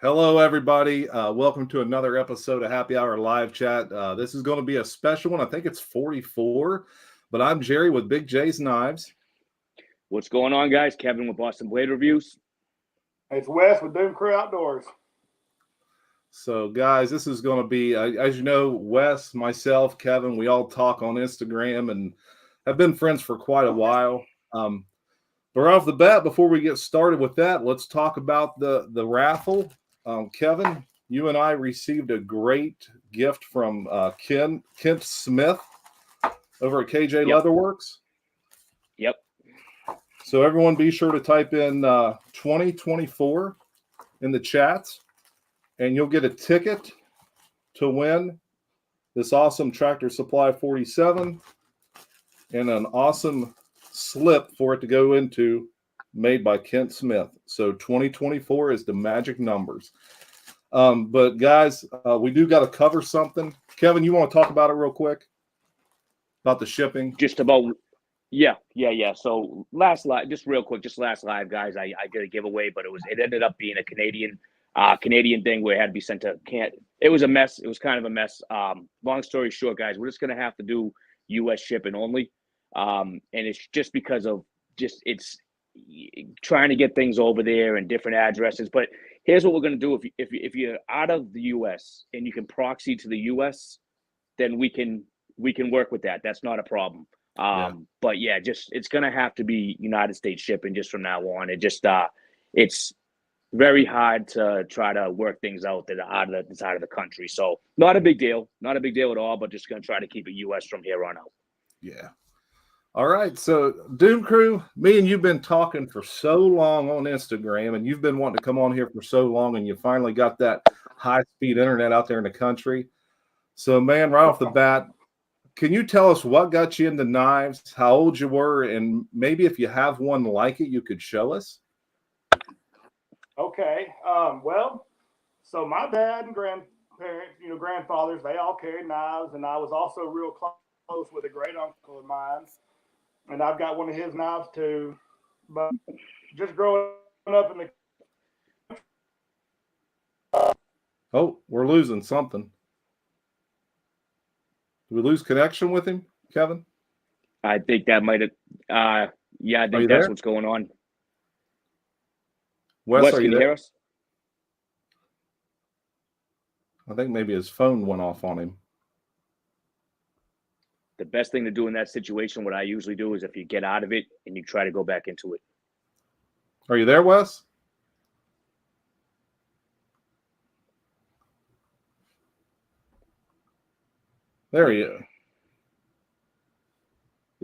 Hello, everybody. Welcome to another episode of Happy Hour Live Chat. This is going to be a special one. I think it's 44, but I'm Jerry with BigJ's Knives. What's going on, guys? Kevin with Boston Blade Reviews. It's Wes with Doomcrew Outdoors. So, guys, this is going to be, as you know, Wes, myself, Kevin, we all talk on Instagram and have been friends for quite a while. But right off the bat, before we get started with that, let's talk about the raffle. Kevin, you and I received a great gift from Kent Smth over at KJ LeatherWorks. Yep. So everyone be sure to type in 2024 in the chats, and you'll get a ticket to win this awesome Tractor Supply 47 and an awesome slip for it to go into made by Kent Smth. So 2024 is the magic numbers. But guys, we do got to cover something. Kevin, you want to talk about it real quick? About the shipping? Just about, yeah. So last live, just real quick, just last live, guys, I did a giveaway, but it ended up being a Canadian thing where it had to be sent to it was a mess. It was kind of a mess. Long story short, guys, we're just going to have to do U.S. shipping only. And it's just because of it's trying to get things over there and different addresses. But here's what we're going to do. If you're out of the US and you can proxy to the US, then we can work with that. That's not a problem. But yeah, it's going to have to be United States shipping just from now on. It's very hard to try to work things out that are out of the side of the country. So not a big deal at all, but just going to try to keep it US from here on out. Yeah. All right, so Doomcrew, me and you've been talking for so long on Instagram, and you've been wanting to come on here for so long, and you finally got that high-speed internet out there in the country. So, man, right off the bat, can you tell us what got you into knives, how old you were, and maybe if you have one like it, you could show us? Okay. So my dad and grandparents, grandfathers, they all carried knives, and I was also real close with a great uncle of mine. And I've got one of his knives too. But just growing up in the Oh, we're losing something. Did we lose connection with him, Kevin? I think that might have I think that's there? what's going on. Wes, are can you you there? hear us? I think maybe his phone went off on him. The best thing to do in that situation, what I usually do, is if you get out of it and you try to go back into it. Are you there, Wes? There you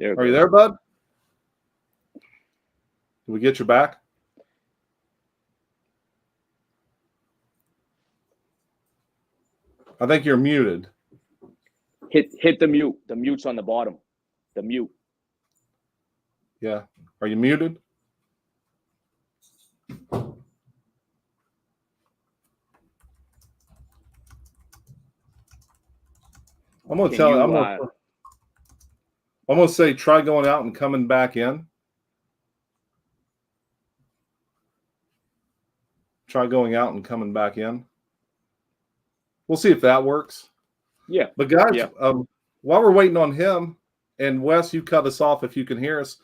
are. Are you there, bud? Did we get you back? I think you're muted. Hit the mute. The mute's on the bottom. The mute. Yeah. Are you muted? I'm going to tell you. I'm going to say try going out and coming back in. Try going out and coming back in. We'll see if that works. Yeah. But guys, while we're waiting on him, and Wes, you cut us off if you can hear us,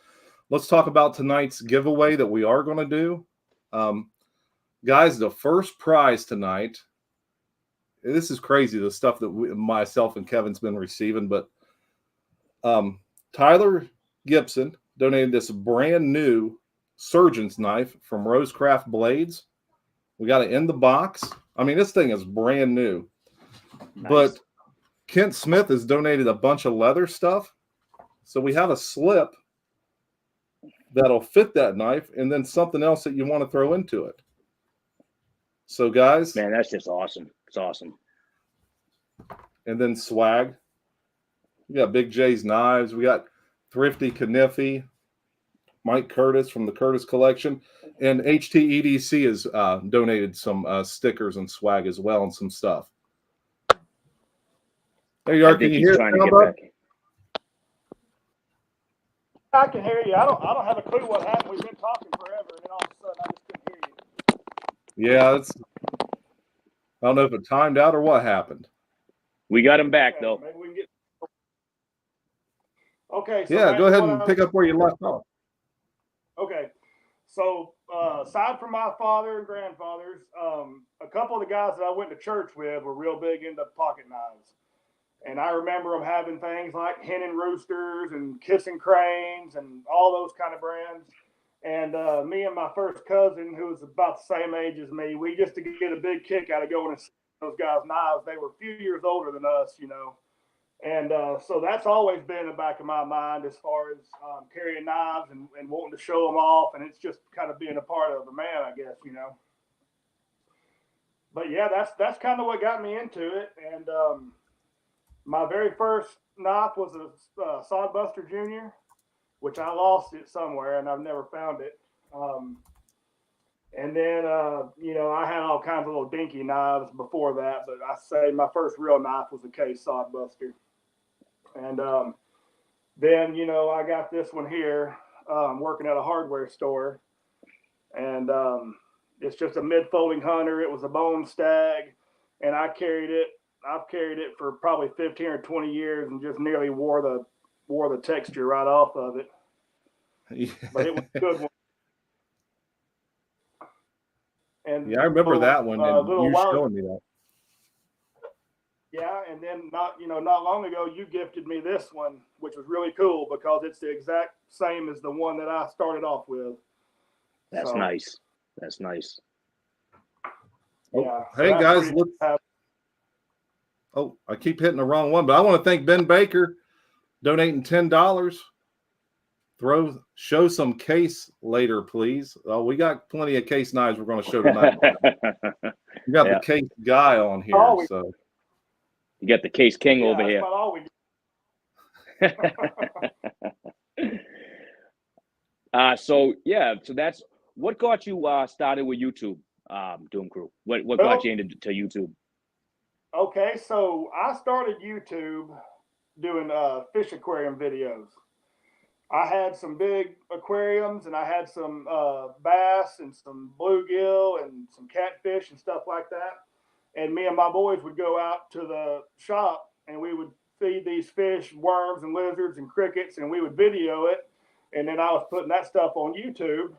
let's talk about tonight's giveaway that we are going to do. Guys, the first prize tonight, this is crazy, the stuff that myself and Kevin's been receiving, but Tyler Gibson donated this brand new surgeon's knife from Rosecraft Blades. We got it in the box. I mean, this thing is brand new. Nice. But Kent Smth has donated a bunch of leather stuff. So we have a slip that'll fit that knife and then something else that you want to throw into it. So, guys. Man, that's just awesome. It's awesome. And then swag. We got BigJ's Knives. We got Thrifty Kaniffy, Mike Curtis from the Curtis Collection. And HTEDC has donated some stickers and swag as well and some stuff. There you are. Can you hear it? I can hear you. I don't have a clue what happened. We've been talking forever, and then all of a sudden I just couldn't hear you. Yeah, I don't know if it timed out or what happened. We got him back though. Maybe we can get. Okay. So Yeah, go ahead and pick up where you left off. Okay. So aside from my father and grandfathers, a couple of the guys that I went to church with were real big into pocket knives. And I remember them having things like Hen and Roosters and Kissing Cranes and all those kind of brands. And me and my first cousin, who was about the same age as me, we just to get a big kick out of going and seeing those guys' knives. They were a few years older than us, you know. And so that's always been in the back of my mind as far as carrying knives and wanting to show them off. And it's just kind of being a part of the man, I guess, you know. But yeah, that's kind of what got me into it. And my very first knife was a Sodbuster Junior, which I lost it somewhere and I've never found it. And then, you know, I had all kinds of little dinky knives before that, but I say my first real knife was a Case Sodbuster. And then, you know, I got this one here working at a hardware store. And it's just a mid-folding hunter. It was a bone stag. And I've carried it for probably 15 or 20 years and just nearly wore the texture right off of it. Yeah. But it was a good one. And Yeah, I remember that one. And you showing me that. Yeah, and then not long ago you gifted me this one, which was really cool because it's the exact same as the one that I started off with. That's nice. That's nice. Yeah. Hey guys, look. Oh, I keep hitting the wrong one, but I want to thank Ben Baker donating $10. Show some case later, please. We got plenty of case knives we're going to show tonight. We got the case guy on here, so you got the case king over here. So that's what got you started with YouTube, Doomcrew. What got you into YouTube? Okay, so I started YouTube doing fish aquarium videos. I had some big aquariums and I had some bass and some bluegill and some catfish and stuff like that. And me and my boys would go out to the shop and we would feed these fish worms and lizards and crickets and we would video it. And then I was putting that stuff on YouTube.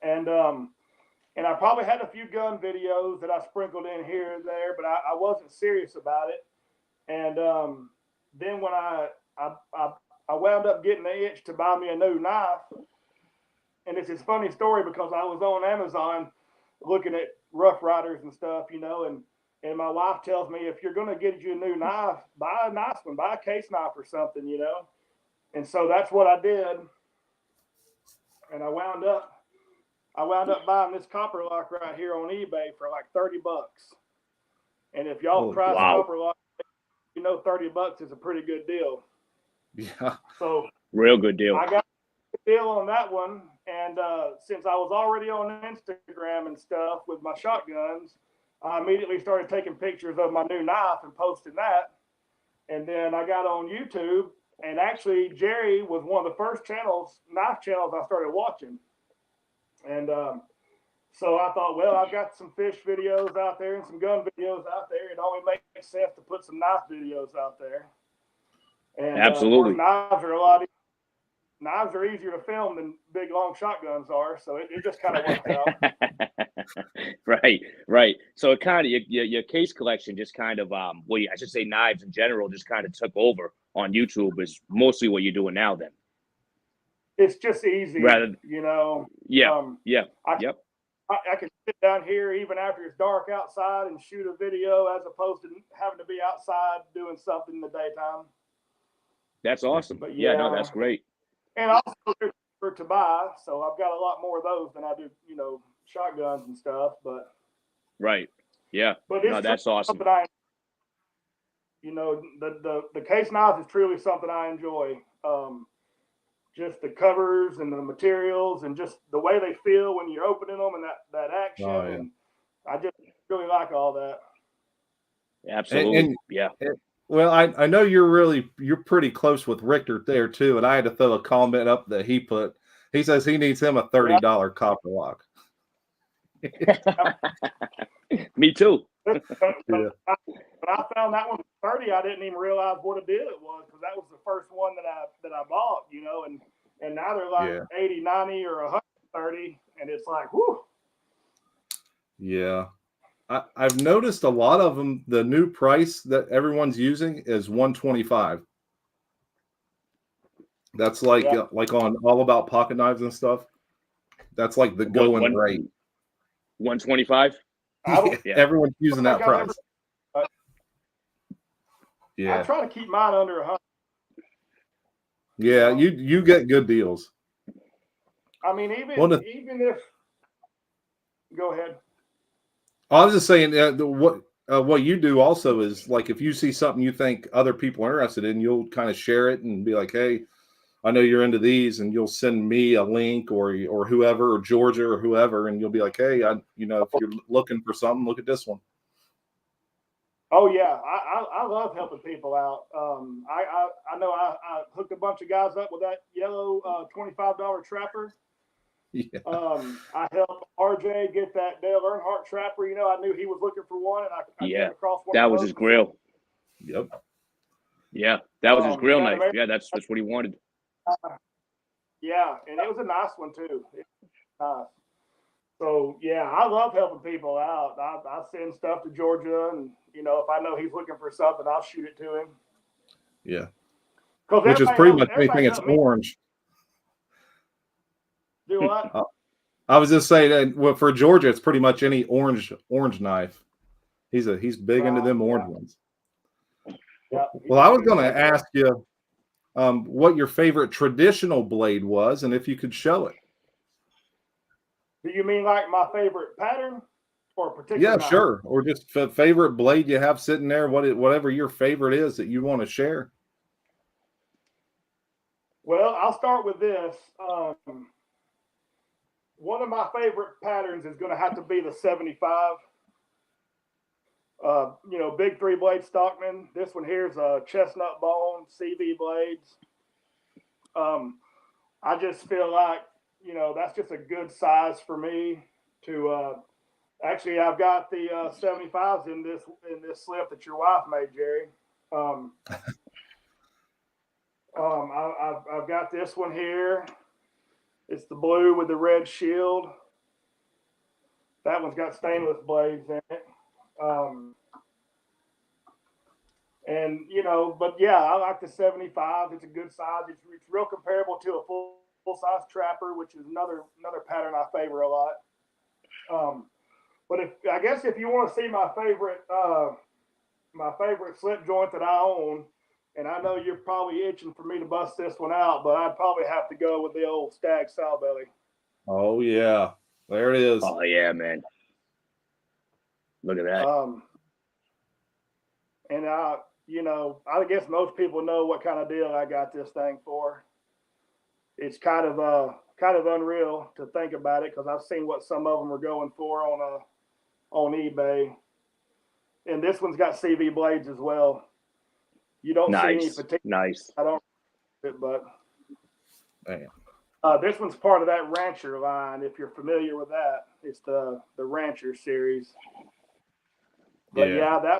And I probably had a few gun videos that I sprinkled in here and there, but I wasn't serious about it. And then when I wound up getting the itch to buy me a new knife. And it's this funny story because I was on Amazon looking at Rough Riders and stuff, you know, and my wife tells me, if you're going to get you a new knife, buy a nice one, buy a case knife or something, you know. And so that's what I did. And I wound up buying this Copperlock right here on eBay for like $30. And if y'all price Copperlock, you know, $30 is a pretty good deal. Yeah. So real good deal. I got a deal on that one. And since I was already on Instagram and stuff with my shotguns, I immediately started taking pictures of my new knife and posting that. And then I got on YouTube, and actually Jerry was one of the first knife channels I started watching. And so I thought, well, I've got some fish videos out there and some gun videos out there. It only makes sense to put some knife videos out there. And absolutely, knives are easier to film than big long shotguns are, so it just kind of worked out. Right. So it kind of your case collection just kind of I should say knives in general just kind of took over on YouTube is mostly what you're doing now. Then it's just easy, you know. I can sit down here even after it's dark outside and shoot a video as opposed to having to be outside doing something in the daytime. That's awesome. But that's great. And also they're cheaper to buy, so I've got a lot more of those than I do, you know, shotguns and stuff. But right, yeah. But it's that's awesome. You know, the case knife is truly something I enjoy. Just the covers and the materials and just the way they feel when you're opening them and that action. Oh, yeah. And I just really like all that. Absolutely. Well, I know you're pretty close with Richter there too, and I had to throw a comment up that he put. He says he needs him a $30 Copperlock. Me too. When Yeah. I found that one for 30, I didn't even realize what a deal it was because that was the first one that I bought, and now they're like 80, 90, or 130, and it's like, whoo. Yeah. I've noticed a lot of them, the new price that everyone's using is $125. That's like on All About Pocket Knives and stuff. That's like the going rate. 125. Yeah. Everyone's using that price. I try to keep mine under 100. Yeah, you get good deals. I mean, even if. Go ahead. I was just saying what you do also is like if you see something you think other people are interested in, you'll kind of share it and be like, hey, I know you're into these, and you'll send me a link or whoever, or Georgia or whoever, and you'll be like, hey, if you're looking for something, look at this one. Oh yeah, I love helping people out. I know I hooked a bunch of guys up with that yellow $25 trapper. Yeah. I helped RJ get that Dale Earnhardt trapper. I knew he was looking for one, and I came across one. That was his Grail. Yep. Yeah, that was his Grail knife. Yeah, that's what he wanted. Yeah, and it was a nice one too. So yeah, I love helping people out. I send stuff to Georgia, and if I know he's looking for something, I'll shoot it to him. Yeah, which is pretty much anything it's orange. Do what? I was just saying that for Georgia, it's pretty much any orange knife. He's big into them orange ones. Yeah. Well, I was going to ask you what your favorite traditional blade was, and if you could show it. Do you mean like my favorite pattern or particular? Yeah, knife? Sure. Or just favorite blade you have sitting there, whatever your favorite is that you want to share. Well, I'll start with this. One of my favorite patterns is going to have to be the 75. Big 3-blade Stockman. This one here is a chestnut bone CV blades. I just feel like that's just a good size for me to. Actually, I've got the 75s in this slip that your wife made, Jerry. I've got this one here. It's the blue with the red shield. That one's got stainless blades in it. But yeah, I like the 75. It's a good size. It's real comparable to a full size trapper, which is another pattern I favor a lot. But if you want to see my favorite slip joint that I own, and I know you're probably itching for me to bust this one out, but I'd probably have to go with the old Stag saw belly. Oh yeah, there it is. Oh yeah, man. Look at that. And I guess most people know what kind of deal I got this thing for. It's kind of unreal to think about it because I've seen what some of them are going for on eBay, and this one's got CV blades as well. You don't see any particular. Nice. I don't, but damn. This one's part of that Rancher line. If you're familiar with that, it's the Rancher series. But yeah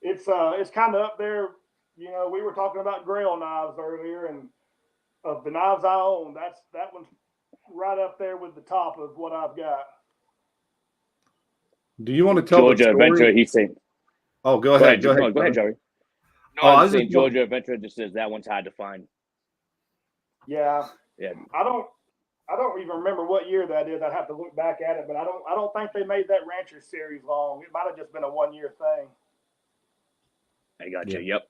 it's kind of up there. We were talking about Grail knives earlier, and of the knives I own, that one's right up there with the top of what I've got. Do you want to tell Georgia the story? Adventure? He's saying. Oh, go ahead. Go ahead, Jerry. No, I was saying Georgia Adventure just says that one's hard to find. Yeah. Yeah. I don't even remember what year that is. I'd have to look back at it, but I don't think they made that Rancher series long. It might have just been a 1-year thing. I got you. Yep.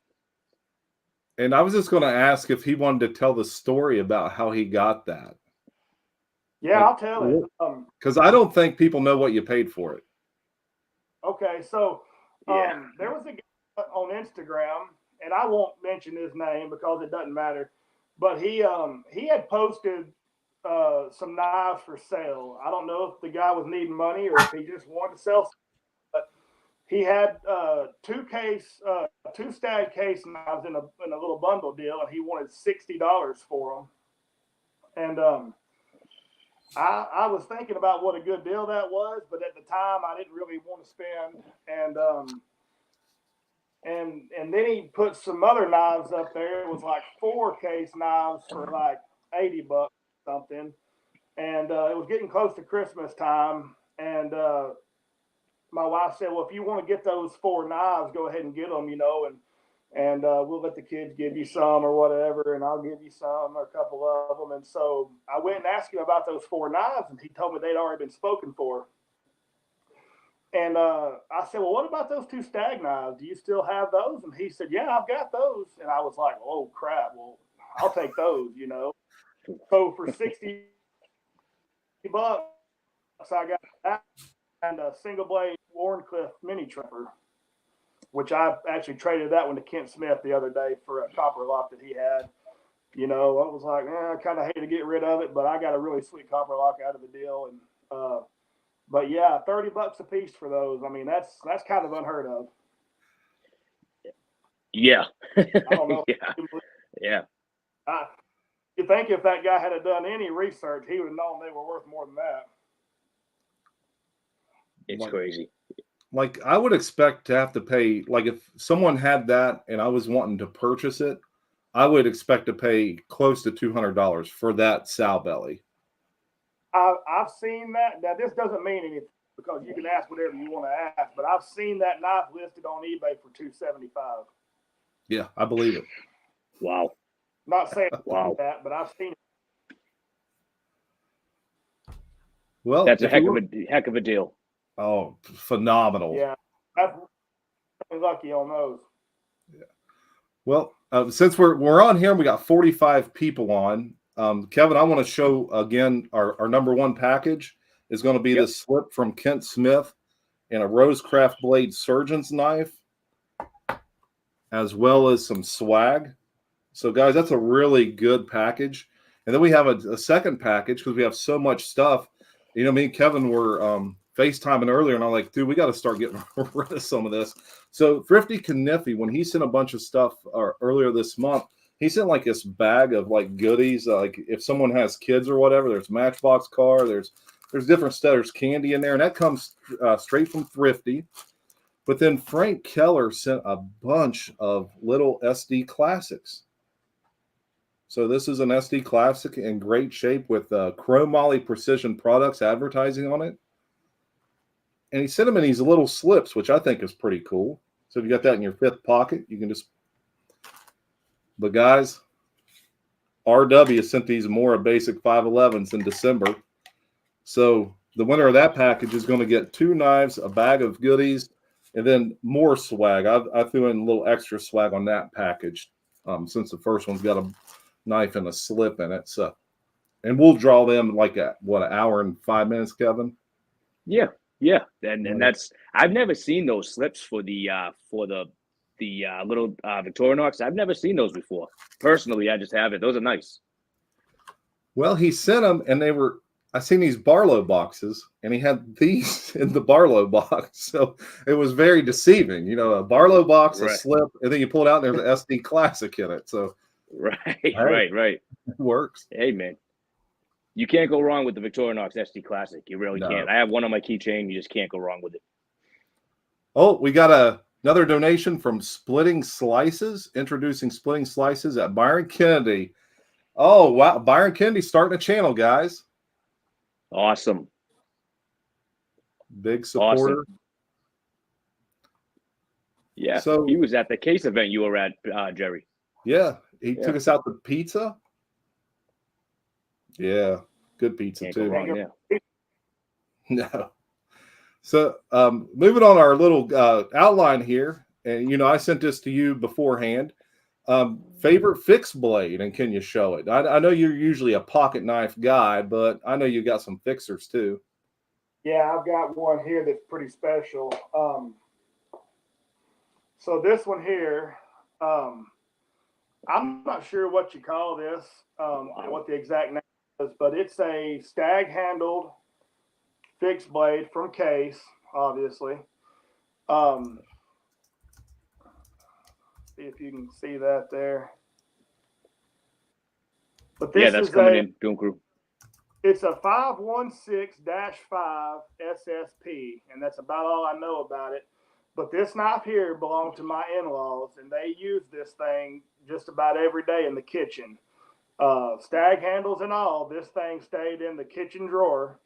And I was just going to ask if he wanted to tell the story about how he got that. Yeah, I'll tell it. Because I don't think people know what you paid for it. Okay, so there was a guy on Instagram, and I won't mention his name because it doesn't matter, but he had posted some knives for sale. I don't know if the guy was needing money or if he just wanted to sell some, but he had two Stag case knives in a little bundle deal, and he wanted $60 for them. And I was thinking about what a good deal that was, but at the time I didn't really want to spend. And then he put some other knives up there. It was like 4-case knives for like $80 something. And it was getting close to Christmas time. And my wife said, well, if you want to get those 4 knives, go ahead and get them, and we'll let the kids give you some or whatever, and I'll give you some or a couple of them. And so I went and asked him about those 4 knives, and he told me they'd already been spoken for. And I said, well, what about those 2 stag knives? Do you still have those? And he said, yeah, I've got those. And I was like, oh, crap. Well, I'll take those, So for $60, I got that and a single blade Warncliffe mini trimmer, which I actually traded that one to Kent Smith the other day for a Copperlock that he had. I was like, I kind of hate to get rid of it, but I got a really sweet Copperlock out of the deal. And but yeah, $30 a piece for those. I mean, that's kind of unheard of. Yeah. I don't know. Yeah. You think if that guy had done any research, he would have known they were worth more than that. It's crazy. Like I would expect to have to pay, like if someone had that and I was wanting to purchase it, I would expect to pay close to $200 for that sow belly. I've seen that. Now, this doesn't mean anything because you can ask whatever you want to ask, but I've seen that knife listed on eBay for $275. Yeah, I believe it. Wow. Not saying wow that, but I've seen it. Well, that's a heck of a deal. Oh, phenomenal. Yeah, that's lucky on those. Yeah. Well, since we're on here, we got 45 people on. Kevin, I want to show again our number 1 package is going to be the slip from Kent Smith and a Rosecraft blade surgeon's knife, as well as some swag. So, guys, that's a really good package. And then we have a second package because we have so much stuff. Me and Kevin were FaceTiming earlier, and I'm like, dude, we got to start getting rid of some of this. So Thrifty Kaniffy, when he sent a bunch of stuff earlier this month, he sent like this bag of like goodies. Like if someone has kids or whatever, there's Matchbox car, there's different stuff. There's candy in there, and that comes straight from Thrifty. But then Frank Keller sent a bunch of little SD classics. So this is an SD classic in great shape with chromoly precision products advertising on it. And he sent them in these little slips, which I think is pretty cool. So if you got that in your 5th pocket, you can just. But guys, RW sent these more basic 511s in December. So the winner of that package is going to get 2 knives, a bag of goodies, and then more swag. I threw in a little extra swag on that package since the first one's got a knife and a slip in it. So, and we'll draw them like at an hour and 5 minutes, Kevin. Yeah. And that's, I've never seen those slips for the little Victorinox. I've never seen those before. Personally, I just haven't. Those are nice. Well, he sent them, and I seen these Barlow boxes, and he had these in the Barlow box. So it was very deceiving. A Barlow box, a slip, and then you pull it out, and there's an SD Classic in it. So right. It works. Hey, man. You can't go wrong with the Victorinox SD Classic. You really can't. I have one on my keychain. You just can't go wrong with it. Oh, we got another donation from Splitting Slices, introducing Splitting Slices at Byron Kennedy. Oh, wow. Byron Kennedy starting a channel, guys. Awesome. Big supporter. Awesome. Yeah. So he was at the case event you were at, Jerry. Yeah. He took us out to pizza. Yeah. Good pizza, can't too. Go wrong, yeah. No. So moving on our little outline here, and I sent this to you beforehand. Favorite fixed blade, and can you show it? I know you're usually a pocket knife guy, but I know you got some fixers too. Yeah, I've got one here that's pretty special. So this one here, I'm not sure what you call this, what the exact name is, but it's a stag handled fixed blade from Case, obviously. See if you can see that there. But this that's is coming in, Doomcrew. It's a 516-5 SSP, and that's about all I know about it. But this knife here belonged to my in-laws, and they use this thing just about every day in the kitchen. Stag handles and all, this thing stayed in the kitchen drawer,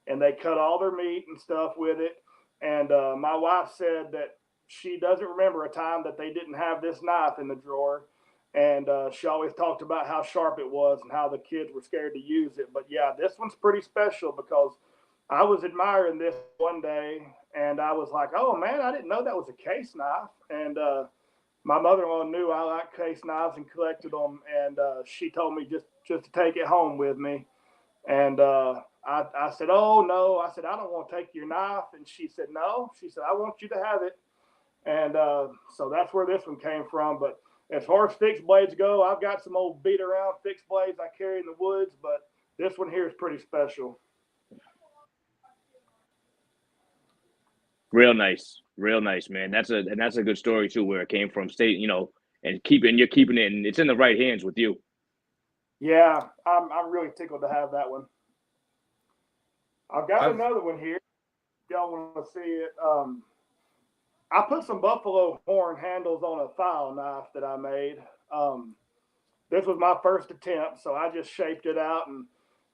and they cut all their meat and stuff with it. And my wife said that she doesn't remember a time that they didn't have this knife in the drawer. And she always talked about how sharp it was and how the kids were scared to use it. But yeah, this one's pretty special because I was admiring this one day, and I was like, oh man, I didn't know that was a case knife. And my mother-in-law knew I liked case knives and collected them, and she told me just to take it home with me. And I said, oh no, I said, I don't want to take your knife. And she said, no, she said, I want you to have it. And so that's where this one came from. But as far as fixed blades go, I've got some old beat around fixed blades I carry in the woods, but this one here is pretty special. Real nice, man. That's a good story too, where it came from. State, and you're keeping it, and it's in the right hands with you. Yeah, I'm really tickled to have that one. I've got another one here. Y'all want to see it? I put some buffalo horn handles on a file knife that I made. This was my first attempt, so I just shaped it out,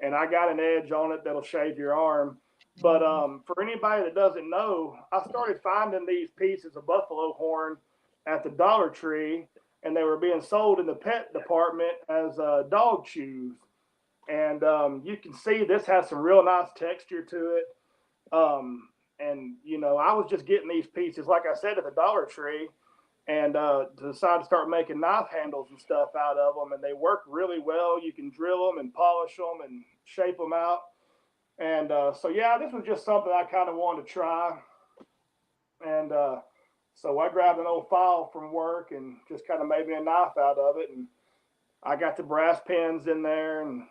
and I got an edge on it that'll shave your arm. But for anybody that doesn't know, I started finding these pieces of buffalo horn at the Dollar Tree, and they were being sold in the pet department as dog chews. And you can see this has some real nice texture to it. And, I was just getting these pieces, like I said, at the Dollar Tree, and decided to start making knife handles and stuff out of them. And they work really well. You can drill them and polish them and shape them out. And so, yeah, this was just something I kind of wanted to try. And so I grabbed an old file from work and just kind of made me a knife out of it. And I got the brass pins in there. And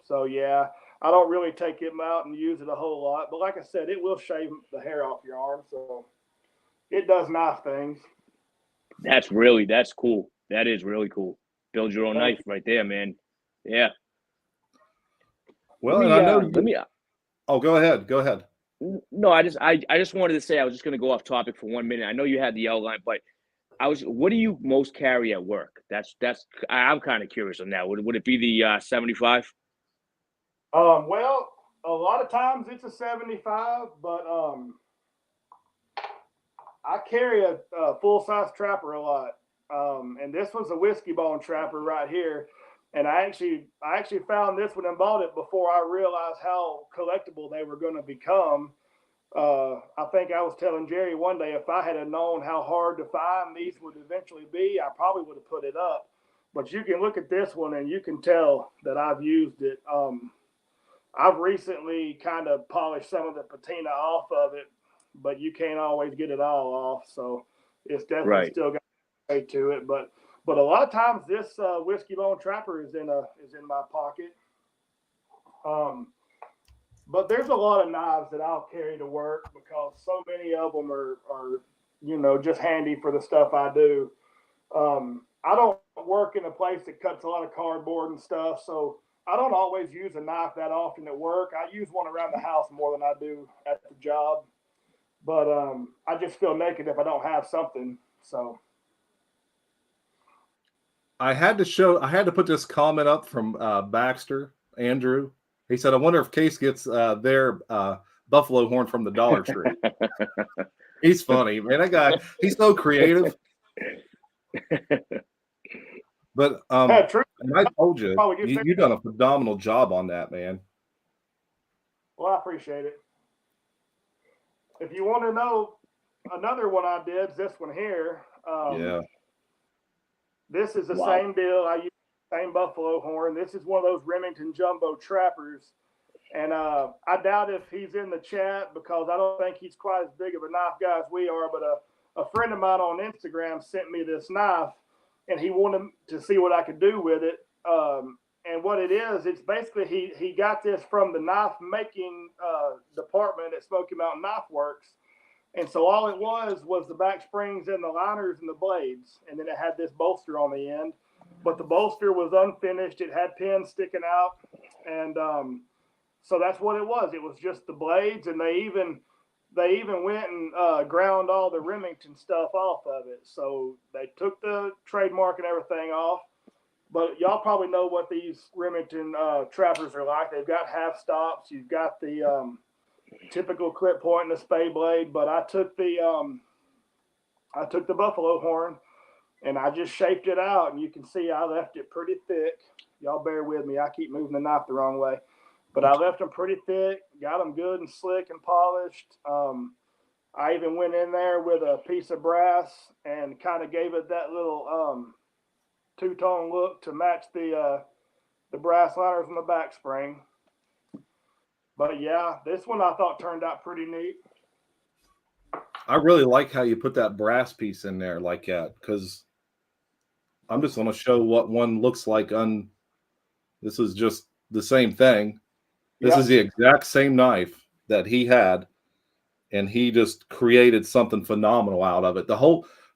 so, yeah, I don't really take it out and use it a whole lot. But like I said, it will shave the hair off your arm. So it does knife things. That's cool. That is really cool. Build your own knife right there, man. Yeah. Well, oh, go ahead. No, I just wanted to say, I was just going to go off topic for 1 minute. I know you had the outline, but what do you most carry at work? I'm kind of curious on that. Would it be the 75? Well, a lot of times it's a 75, but I carry a full-size trapper a lot. And this was a whiskey bone trapper right here. And I actually found this one and bought it before I realized how collectible they were going to become. I think I was telling Jerry one day, if I had known how hard to find these would eventually be, I probably would have put it up. But you can look at this one and you can tell that I've used it. I've recently kind of polished some of the patina off of it, but you can't always get it all off. So it's definitely still got a way to it. But a lot of times this whiskey bone trapper is in my pocket. But there's a lot of knives that I'll carry to work because so many of them are just handy for the stuff I do. I don't work in a place that cuts a lot of cardboard and stuff, so I don't always use a knife that often at work. I use one around the house more than I do at the job. But I just feel naked if I don't have something. So I had to put this comment up from Baxter, Andrew. He said, I wonder if Case gets their buffalo horn from the Dollar Tree. He's funny, man. That guy, he's so creative. But I told you, you've done a phenomenal job on that, man. Well, I appreciate it. If you want to know another one I did, this one here. Yeah. This is the same deal. I use the same buffalo horn. This is one of those Remington jumbo trappers. And I doubt if he's in the chat because I don't think he's quite as big of a knife guy as we are. But a friend of mine on Instagram sent me this knife, and he wanted to see what I could do with it. And what it is, it's basically he got this from the knife making department at Smoky Mountain Knife Works. And so all it was the back springs and the liners and the blades. And then it had this bolster on the end. But the bolster was unfinished. It had pins sticking out. And So that's what it was. It was just the blades, and they even went and ground all the Remington stuff off of it. So they took the trademark and everything off. But y'all probably know what these Remington trappers are like. They've got half stops. You've got the typical clip point and the spay blade. But I took the buffalo horn and I just shaped it out, and you can see I left it pretty thick. Y'all bear with me. I keep moving the knife the wrong way. But I left them pretty thick, got them good and slick and polished. I even went in there with a piece of brass and kind of gave it that little two-tone look to match the brass liners on the back spring. But yeah, this one I thought turned out pretty neat. I really like how you put that brass piece in there like that, because I'm just going to show what one looks like. This is just the same thing. This is the exact same knife that he had, and he just created something phenomenal out of it.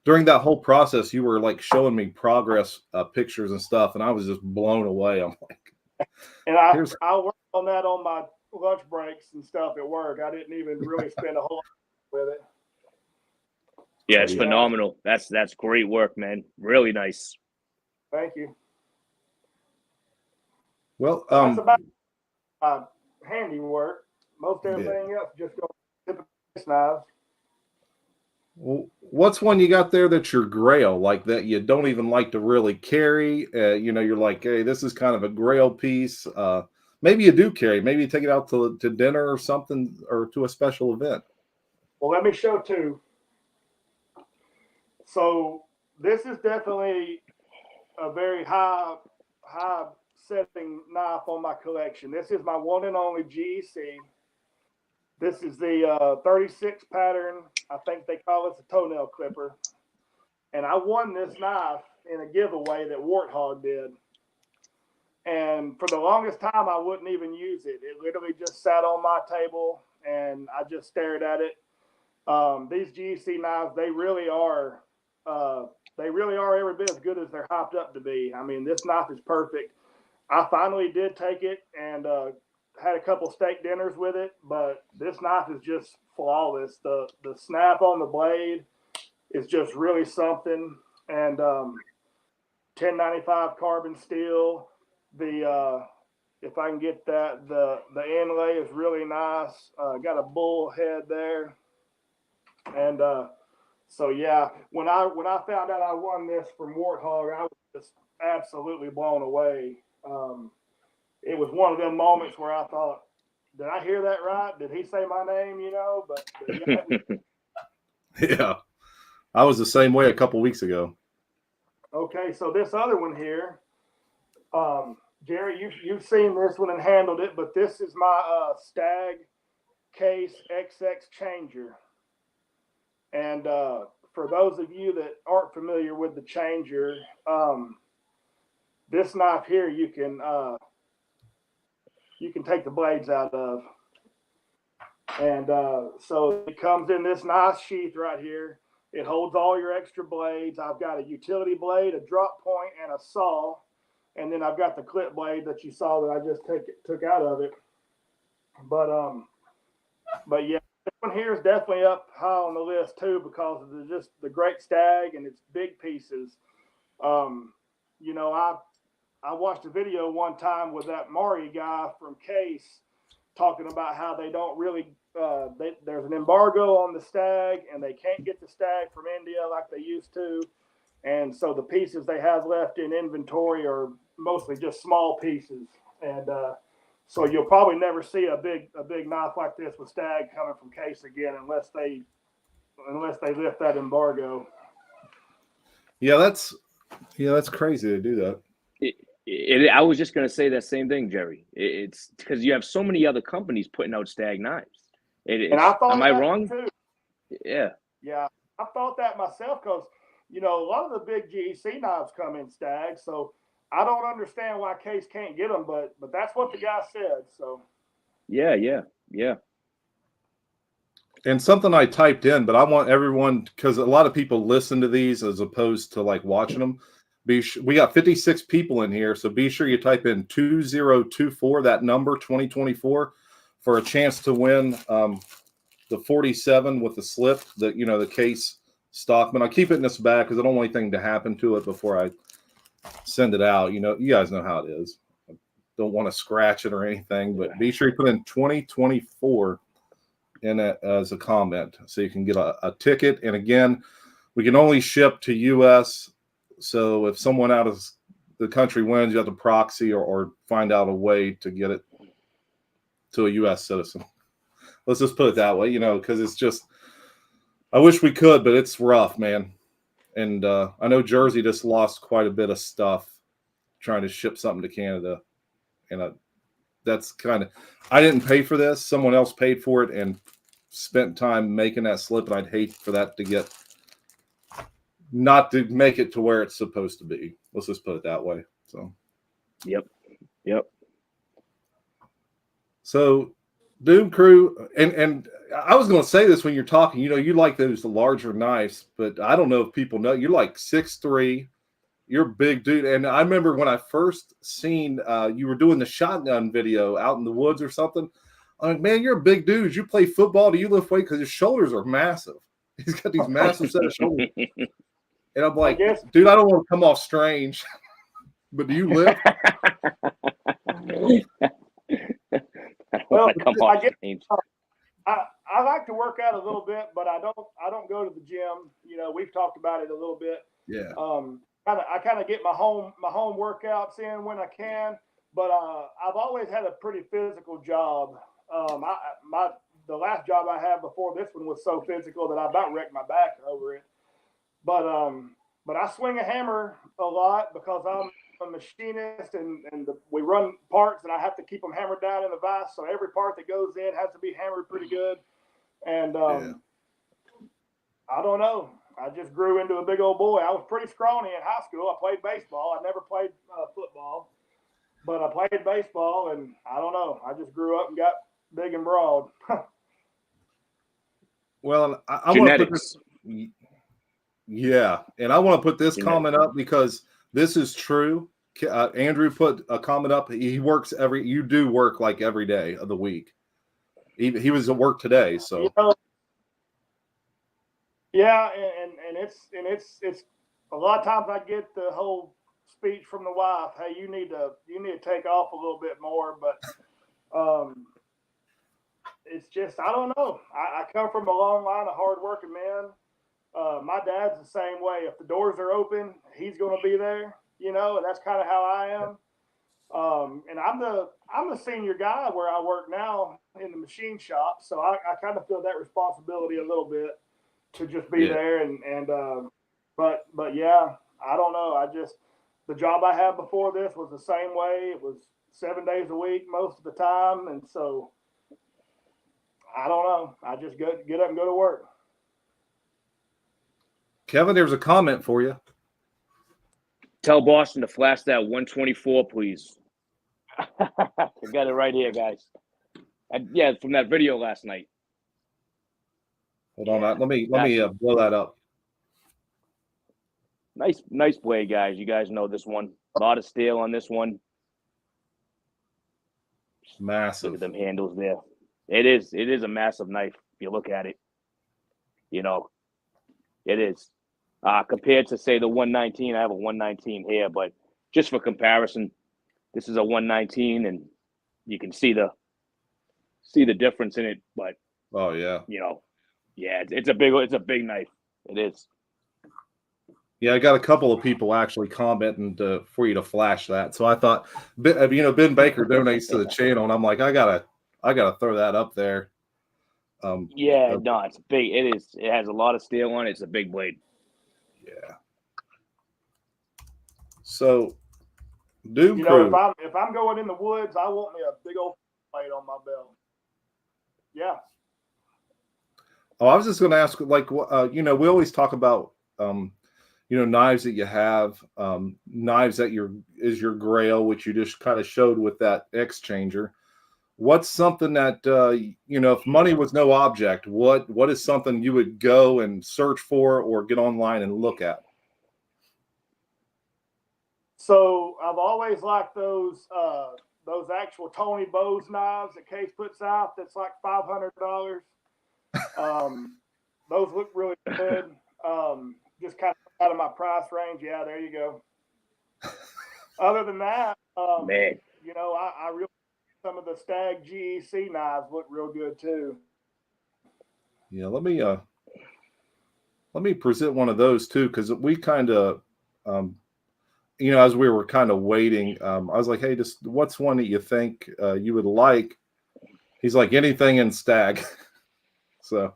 During that whole process, you were like showing me progress pictures and stuff, and I was just blown away. I'm like, and I worked on that on my lunch breaks and stuff at work. I didn't even really spend a whole lot with it. Yeah, it's phenomenal. That's great work, man. Really nice. Thank you. Well, that's about handiwork. Most everything else just goes to the knives. What's one you got there that's your Grail, like that you don't even like to really carry? You're like, hey, this is kind of a Grail piece. Maybe you do carry. Maybe you take it out to dinner or something, or to a special event. Well, let me show two. So this is definitely a very high setting knife on my collection. This is my one and only GEC. This is the 36 pattern. I think they call it a toenail clipper. And I won this knife in a giveaway that Warthog did. And for the longest time, I wouldn't even use it. It literally just sat on my table, and I just stared at it. These GEC knives, they really are every bit as good as they're hyped up to be. I mean, this knife is perfect. I finally did take it and had a couple steak dinners with it, but this knife is just flawless. The snap on the blade is just really something. And 1095 carbon steel. If I can get that, the inlay is really nice. Got a bull head there. And so yeah, when I found out I won this from Warthog, I was just absolutely blown away. It was one of them moments where I thought, did I hear that right? Did he say my name? But yeah. Yeah, I was the same way a couple weeks ago. Okay, so this other one here, Jerry, you've seen this one and handled it, but this is my Stag Case XX Changer. And for those of you that aren't familiar with the Changer, this knife here you can take the blades out of. And so it comes in this nice sheath right here. It holds all your extra blades. I've got a utility blade, a drop point, and a saw. And then I've got the clip blade that you saw that I just took out of it. But yeah, this one here is definitely up high on the list too, because of the great Stag and its big pieces. I watched a video one time with that Mari guy from Case talking about how they don't really there's an embargo on the Stag, and they can't get the Stag from India like they used to. And so the pieces they have left in inventory are mostly just small pieces. And so you'll probably never see a big knife like this with Stag coming from Case again, unless they lift that embargo. Yeah, that's crazy to do that. I was just going to say that same thing, Jerry. It's because you have so many other companies putting out Stag knives. And I thought, am I wrong? Too. Yeah. Yeah, I thought that myself, because a lot of the big GEC knives come in Stag, so I don't understand why Case can't get them, but that's what the guy said. So. Yeah. And something I typed in, but I want everyone, because a lot of people listen to these as opposed to like watching them. We got 56 people in here, so be sure you type in 2024, that number 2024. for a chance to win the 47 with the slip, the case Stockman. I keep it in this bag because I don't want anything to happen to it before I send it out. You guys know how it is. I don't want to scratch it or anything, but be sure you put in 2024 in it as a comment so you can get a ticket. And again, we can only ship to US. So if someone out of the country wins, you have to proxy or find out a way to get it to a US citizen. Let's just put it that way, because it's just, I wish we could, but it's rough, man. And I know Jersey just lost quite a bit of stuff trying to ship something to Canada. And that's kind of, I didn't pay for this. Someone else paid for it and spent time making that slip. And I'd hate for that to not to make it to where it's supposed to be. Let's just put it that way. So, Yep. So Doomcrew, and I was going to say this when you're talking, you like those larger knives, but I don't know if people know, you're like 6'3", you're a big dude. And I remember when I first seen you were doing the shotgun video out in the woods or something. I'm like, man, you're a big dude. You play football? Do you lift weight? Because his shoulders are massive. He's got these massive set of shoulders. And I'm like, dude, I don't want to come off strange, but do you lift? Well, I like to work out a little bit, but I don't go to the gym. We've talked about it a little bit. Yeah. I kind of get my home workouts in when I can, but I've always had a pretty physical job. The last job I had before this one was so physical that I about wrecked my back over it. But I swing a hammer a lot because I'm a machinist and we run parts and I have to keep them hammered down in a vise. So every part that goes in has to be hammered pretty good. And I don't know. I just grew into a big old boy. I was pretty scrawny in high school. I played baseball. I never played football, but I played baseball and I don't know. I just grew up and got big and broad. Well, I want to put this. Yeah. And I want to put this comment up because this is true. Andrew put a comment up. He works you do work like every day of the week. He was at work today. So yeah. And it's a lot of times I get the whole speech from the wife. Hey, you need to take off a little bit more, but, it's just, I don't know. I come from a long line of hardworking men. My dad's the same way. If the doors are open, he's going to be there, and that's kind of how I am. And I'm the senior guy where I work now in the machine shop. So I kind of feel that responsibility a little bit to just be there. But yeah, I don't know. The job I had before this was the same way. It was 7 days a week most of the time. And so I don't know. I just get up and go to work. Kevin, there's a comment for you. Tell Boston to flash that 124, please. I got it right here, guys. From that video last night. Hold on. Let me blow that up. Nice blade, guys. You guys know this one. A lot of steel on this one. Massive. Look at them handles there. It is a massive knife if you look at it. It is. Compared to, say, the 119, I have a 119 here, but just for comparison, this is a 119, and you can see the difference in it. But oh yeah, it's a big knife. It is. Yeah, I got a couple of people actually commenting for you to flash that. So I thought, Ben Baker donates to the channel, and I'm like, I gotta throw that up there. It's big. It is. It has a lot of steel on it. It's a big blade. Yeah. So, Doomcrew. If I'm going in the woods, I want me a big old blade on my belt. Yeah. Oh, I was just going to ask, we always talk about, knives that you have, knives that is your Grail, which you just kind of showed with that exchanger. What's something that, if money was no object, what is something you would go and search for or get online and look at? So I've always liked those those actual Tony Bowes knives that Case puts out. That's like $500. Those look really good. Just kind of out of my price range. Yeah, there you go. Other than that, Man. you know, I really some of the Stag GEC knives look real good too. Yeah, let me present one of those too, because we kind of, you know, as we were kind of waiting, I was like, hey, just what's one that you think you would like? He's like, anything in Stag. So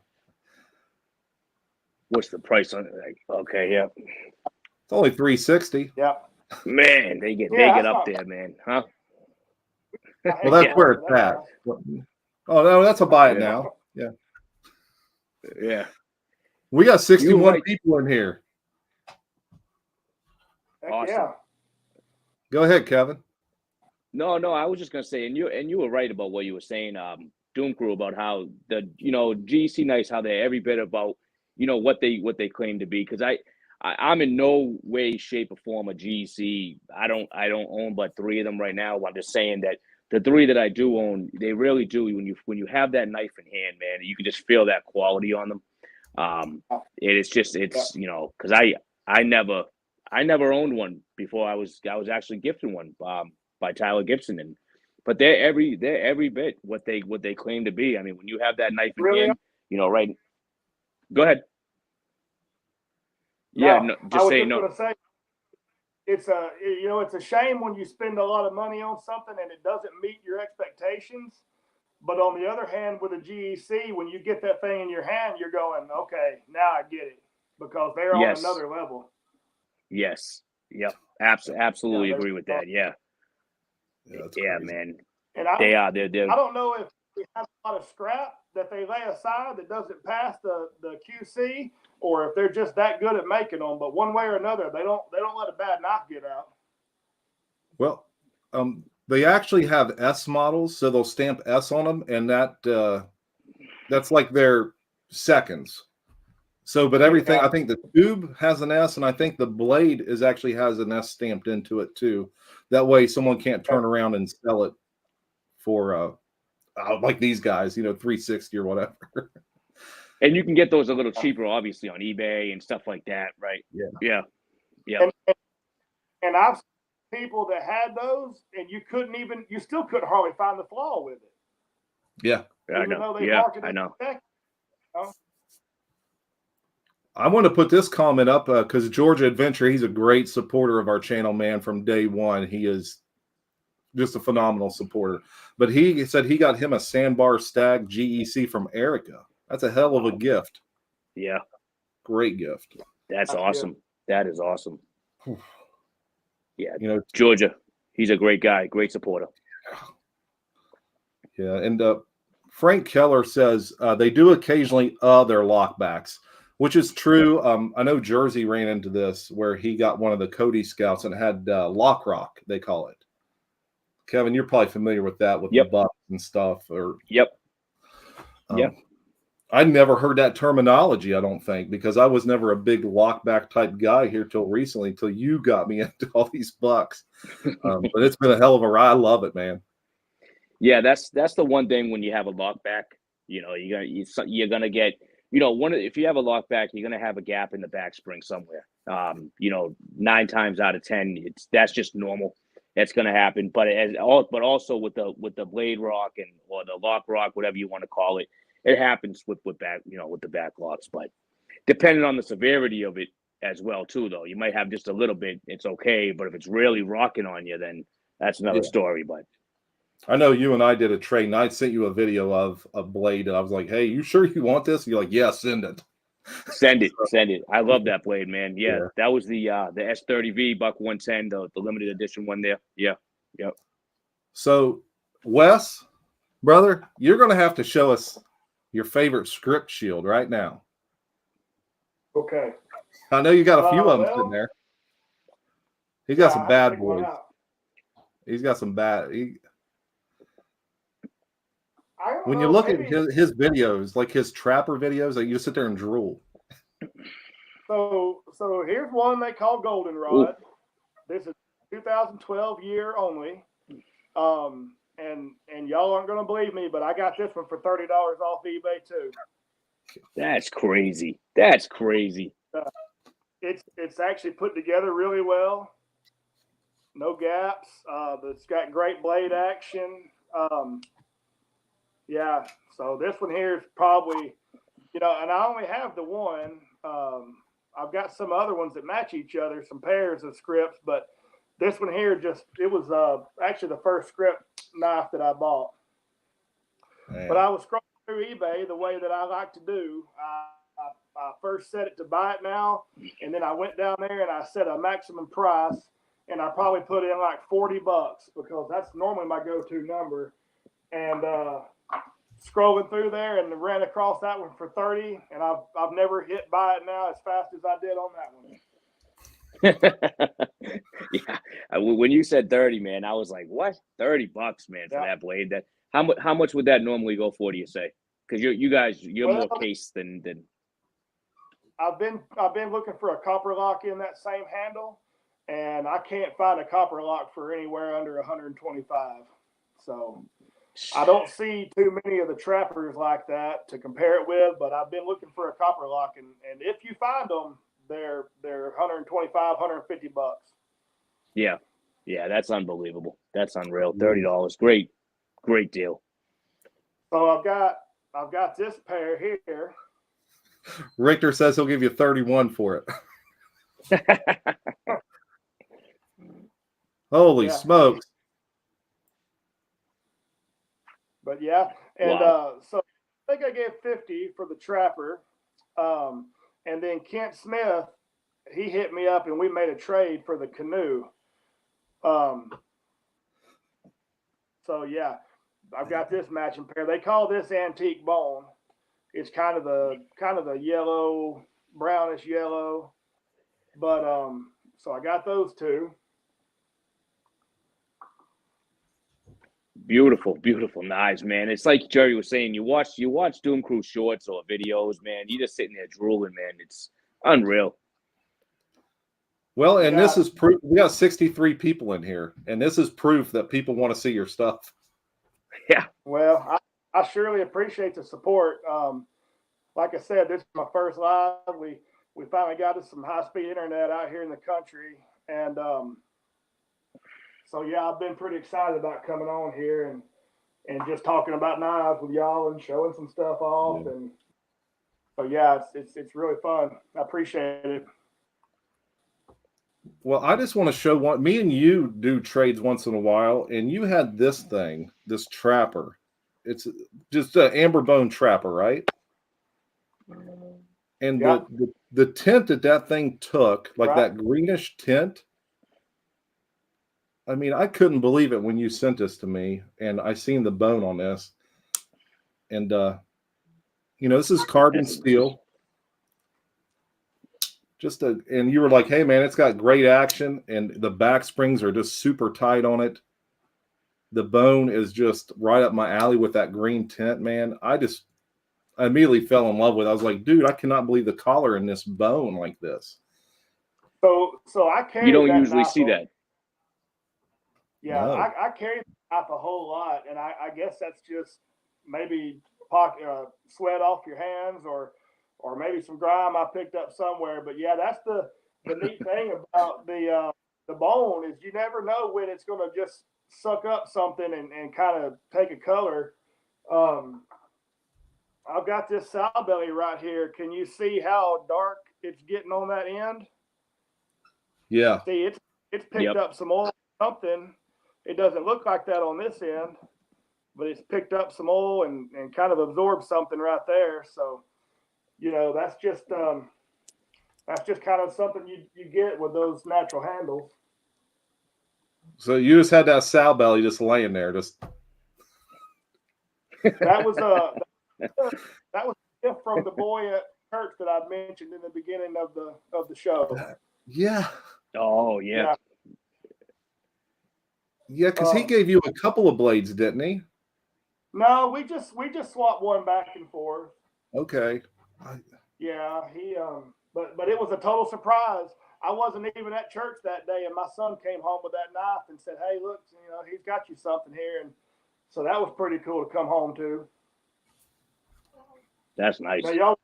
What's the price on it? Like, okay, yeah. it's only $360. Yeah. Man, they get up there, man. Huh? Well, that's Yeah. where it's at. Oh no, that's a buy it Yeah. now. Yeah. Yeah. We got You 61 were right. people in here. Heck Awesome. yeah. Go ahead, Kevin. No, I was just gonna say, and you were right about what you were saying, Doomcrew, about how the GC knives, how they're every bit about what they claim to be. Because I'm in no way, shape, or form a GC. I don't own but 3 of them right now. I'm just saying that the 3 that I do own, they really do. When you have that knife in hand, man, you can just feel that quality on them. It's because I never owned one before. I was actually gifted one by Tyler Gibson, but they're every bit what they claim to be. I mean, when you have that knife in Really? hand, right. Go ahead. No, Yeah, no, just say no. Gonna say, it's a shame when you spend a lot of money on something and it doesn't meet your expectations. But on the other hand, with a GEC, when you get that thing in your hand, you're going, okay, now I get it, because they're on another level. Yes. Yep. Absolutely agree with that. Yeah. Yeah, crazy. man. And They are. They're. I don't know if we have a lot of scrap that they lay aside that doesn't pass the QC, or if they're just that good at making them. But one way or another, they don't let a bad knife get out. Well, they actually have S models, so they'll stamp S on them, and that's like their seconds. So, but everything, I think the tube has an S, and I think the blade actually has an S stamped into it too. That way, someone can't turn around and sell it for like these guys, $360 or whatever. And you can get those a little cheaper, obviously, on eBay and stuff like that, right? Yeah. And I've seen people that had those, and you still couldn't hardly find the flaw with it. Yeah, I know. I want to put this comment up because Georgia Adventure, he's a great supporter of our channel, man, from day one. He is just a phenomenal supporter. But he said he got him a Sandbar Stag GEC from Erica. That's a hell of a gift. Yeah. Great gift. That's awesome. Good. That is awesome. Yeah. Georgia, he's a great guy, great supporter. Yeah. And Frank Keller says they do occasionally their lockbacks, which is true. I know Jersey ran into this where he got one of the Cody Scouts and it had lock rock, they call it. Kevin, you're probably familiar with that with the bucks and stuff. Yep. I never heard that terminology, I don't think, because I was never a big lockback type guy here till recently, till you got me into all these bucks. But it's been a hell of a ride. I love it, man. Yeah, that's the one thing when you have a lockback, you're gonna get, if you have a lockback, you're gonna have a gap in the back spring somewhere. 9 times out of 10, that's just normal. That's gonna happen. But also with the blade rock or the lock rock, whatever you want to call it, it happens with the back locks. But depending on the severity of it as well too, though, you might have just a little bit, it's okay. But if it's really rocking on you, then that's another story. But I know you and I did a trade, and I sent you a video of a blade, and I was like, "Hey, you sure you want this?" And you're like, "Yeah, send it." Send it. I love that blade, man. Yeah. That was the S30V Buck 110, the limited edition one there. Yeah. Yep. So, Wes, brother, you're going to have to show us your favorite script shield right now. Okay. I know you got a few of them sitting there. He's got some bad boys. He's got some bad. When you look at his videos, like his trapper videos, like you just sit there and drool. So here's one they call Goldenrod. This is 2012 year only. And y'all aren't gonna believe me, but I got this one for $30 off eBay too. That's crazy. That's crazy. It's actually put together really well. No gaps. It's got great blade action. Yeah. So this one here is probably, and I only have the one. I've got some other ones that match each other, some pairs of scripts, but this one here it was actually the first script knife that I bought. Man. But I was scrolling through eBay the way that I like to do. I first set it to buy it now, and then I went down there and I set a maximum price, and I probably put in like $40 because that's normally my go-to number. And scrolling through there and ran across that one for $30, and I've never hit buy it now as fast as I did on that one. Yeah, when you said 30, man, I was like, what? $30, man, for that blade? That how much would that normally go for? Do you say? Because you're more case than. I've been looking for a Copperlock in that same handle, and I can't find a Copperlock for anywhere under 125. So I don't see too many of the trappers like that to compare it with. But I've been looking for a Copperlock, and if you find them, they're 125, $150. Yeah, that's unbelievable. That's unreal. $30, great deal. So I've got this pair here. Richter says he'll give you 31 for it. Holy smokes. But yeah, and wow. So I think I gave 50 for the trapper. And then Kent Smith, he hit me up and we made a trade for the canoe. So yeah, I've got this matching pair. They call this antique bone. It's kind of the yellow, brownish yellow. But so I got those two. Beautiful knives, man. It's like Jerry was saying, you watch Doomcrew shorts or videos, man. You just sitting there drooling, man. It's unreal. Well, and this is proof. We got 63 people in here, and this is proof that people want to see your stuff. Yeah. Well, I surely appreciate the support. Like I said, this is my first live. We finally got us some high-speed internet out here in the country, and so yeah, I've been pretty excited about coming on here and just talking about knives with y'all and showing some stuff off. Yeah. And so yeah, it's really fun. I appreciate it. Well, I just want to show one. Me and you do trades once in a while, and you had this thing, this trapper. It's just an amber bone trapper, right? And the tint that thing took, like that greenish tint. I mean, I couldn't believe it when you sent this to me, and I seen the bone on this. And this is carbon steel. And you were like, hey man, it's got great action, and the back springs are just super tight on it. The bone is just right up my alley with that green tint, man. I immediately fell in love with it. I was like, dude, I cannot believe the collar in this bone like this. So I carry. You don't usually see that. Yeah, no. I carry the knife a whole lot, and I guess that's just maybe sweat off your hands or maybe some grime I picked up somewhere. But yeah, that's the neat thing about the bone is you never know when it's going to just suck up something and kind of take a color. I've got this sow belly right here. Can you see how dark it's getting on that end? Yeah. See, it's picked up some oil or something. It doesn't look like that on this end, but it's picked up some oil and kind of absorbed something right there. So, that's just kind of something you get with those natural handles. So you just had that sow belly just laying there, just. That was a gift from the boy at church that I mentioned in the beginning of the show. Yeah. Oh yeah. Yeah, because he gave you a couple of blades, didn't he? No, we just swapped one back and forth. Okay. Yeah, he but it was a total surprise. I wasn't even at church that day, and my son came home with that knife and said, "Hey, look, he's got you something here." And so that was pretty cool to come home to. That's nice. Now,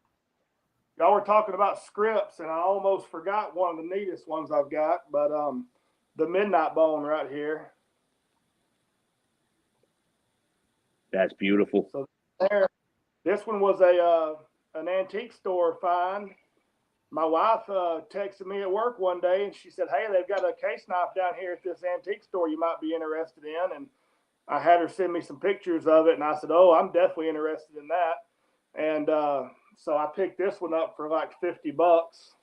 y'all were talking about scripts, and I almost forgot one of the neatest ones I've got, but the Midnight Bone right here. That's beautiful. So there, this one was an antique store find. My wife texted me at work one day, and she said, "Hey, they've got a case knife down here at this antique store you might be interested in." And I had her send me some pictures of it, and I said, "Oh, I'm definitely interested in that." And so I picked this one up for like $50,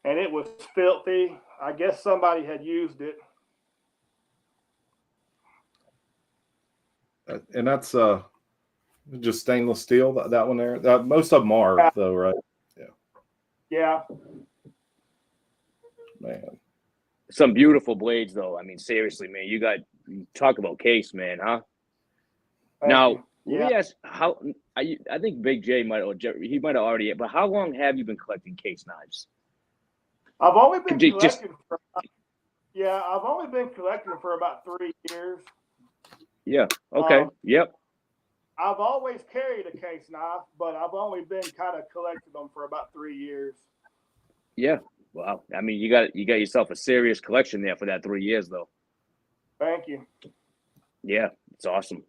and it was filthy. I guess somebody had used it. And that's just stainless steel. That one there. Most of them are though, right? Yeah. Man. Some beautiful blades, though. I mean, seriously, man. You talk about case, man, huh? Now, let me ask, I think Big J might have already, but how long have you been collecting case knives? I've only been collecting for about 3 years. Yeah. Okay. Yep. I've always carried a case knife, but I've only been kind of collecting them for about 3 years. Yeah. Wow. I mean, you got yourself a serious collection there for that 3 years, though. Thank you. Yeah, it's awesome.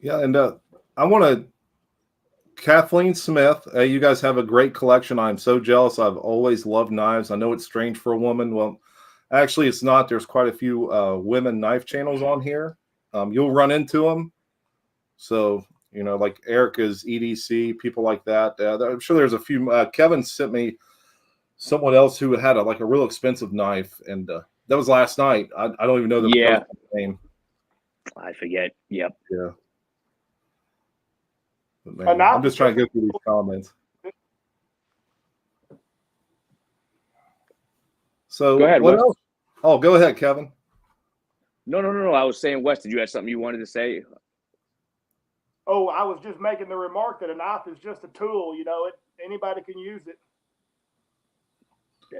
Yeah, and I want to, Kathleen Smith. You guys have a great collection. I'm so jealous. I've always loved knives. I know it's strange for a woman. Well, actually, it's not. There's quite a few women knife channels on here. You'll run into them. So, like Erica's EDC, people like that. I'm sure there's a few. Kevin sent me someone else who had a real expensive knife, and that was last night. I don't even know the person's name. I forget. Yep. Yeah. But man, I'm just trying to get through these comments. So go ahead, what Wes. else? Oh, go ahead, Kevin. No. I was saying, Wes, did you have something you wanted to say? Oh, I was just making the remark that a knife is just a tool. Anybody can use it.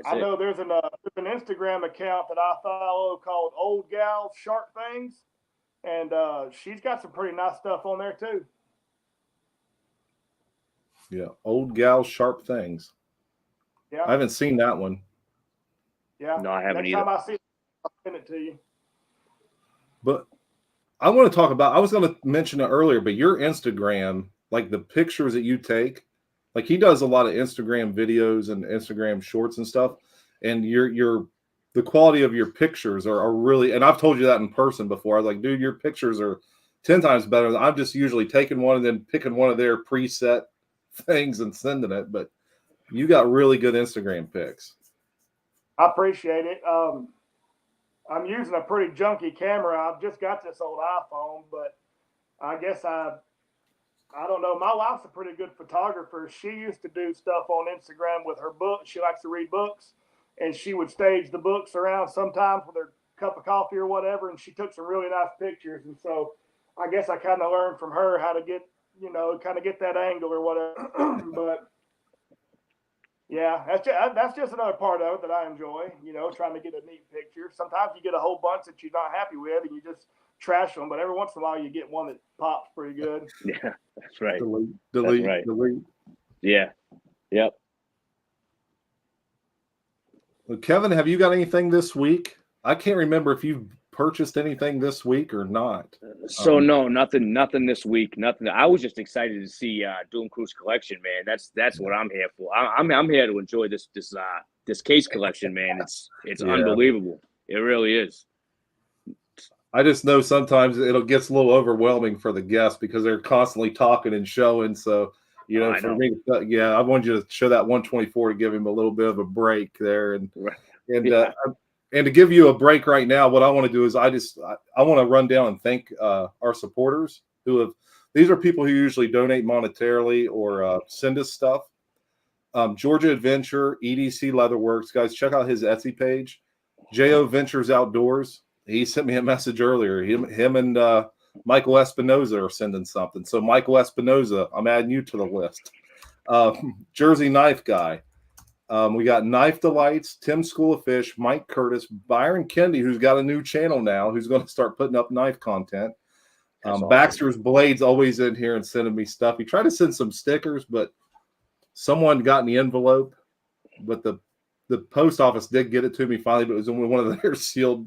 I know there's an Instagram account that I follow called Old Gal Sharp Things, and she's got some pretty nice stuff on there too. Yeah, Old Gal Sharp Things. Yeah, I haven't seen that one. Yeah, no, I haven't Next either. time I see it, I'll send it to you. But I want to talk about. I was going to mention it earlier, but your Instagram, like the pictures that you take. Like he does a lot of Instagram videos and Instagram shorts and stuff, and the quality of your pictures are really. And I've told you that in person before. I was like, dude, your pictures are 10 times better. I'm just usually taking one and then picking one of their preset things and sending it. But you got really good Instagram pics. I appreciate it. I'm using a pretty junky camera. I've just got this old iPhone, but I guess I don't know. My wife's a pretty good photographer. She used to do stuff on Instagram with her books. She likes to read books, and she would stage the books around sometimes with her cup of coffee or whatever, and she took some really nice pictures. And so I guess I kind of learned from her how to get, kind of get that angle or whatever. But yeah, that's just another part of it that I enjoy, trying to get a neat picture. Sometimes you get a whole bunch that you're not happy with and you just trash them, but every once in a while you get one that pops pretty good. Yeah, that's right. Delete. Yeah. Yep. Well, Kevin, have you got anything this week? I can't remember if you've purchased anything this week or not. So no, nothing this week. Nothing. I was just excited to see Doomcrew's collection, man. That's what I'm here for. I'm here to enjoy this case collection, man. It's unbelievable. It really is. I just know sometimes it gets a little overwhelming for the guests because they're constantly talking and showing. So, for me, I wanted you to show that 124 to give him a little bit of a break there. And to give you a break right now, what I want to do is I want to run down and thank our supporters these are people who usually donate monetarily or send us stuff. Georgia Adventure, EDC LeatherWorks, guys, check out his Etsy page. J.O.Ventures Outdoors. He sent me a message earlier. Him and Michael Espinoza are sending something. So Michael Espinoza, I'm adding you to the list. Jersey Knife Guy, We got Knife Delights, Tim School of Fish, Mike Curtis, Byron Kendi, who's got a new channel now, who's going to start putting up knife content. Awesome. Baxter's Blades always in here and sending me stuff. He tried to send some stickers, but someone got in the envelope. But the post office did get it to me finally, but it was only one of their sealed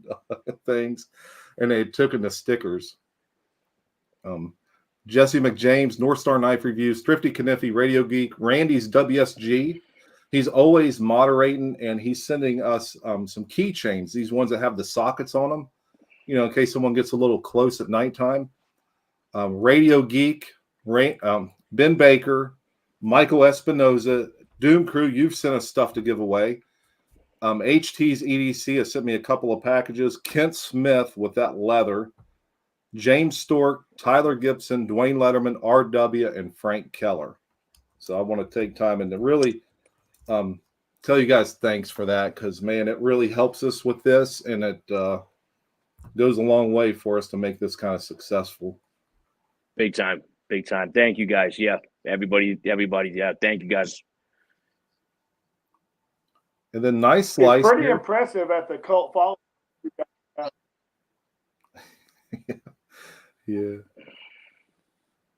things, and they had taken the stickers. Jesse McJames, North Star Knife Reviews, Thrifty Kaniffy, Radio Geek, Randy's WSG. He's always moderating, and he's sending us some keychains, these ones that have the sockets on them, in case someone gets a little close at nighttime. Radio Geek, Ben Baker, Michael Espinoza, Doomcrew, you've sent us stuff to give away. HT's EDC has sent me a couple of packages. Kent Smth with that leather. James Stork, Tyler Gibson, Dwayne Letterman, RW, and Frank Keller. So I want to take time and to really tell you guys thanks for that, because, man, it really helps us with this, and it goes a long way for us to make this kind of successful. Big time. Big time. Thank you, guys. Yeah. Everybody. Yeah. Thank you, guys. And then Nice Slice. It's pretty here. impressive at the cult following. Yeah.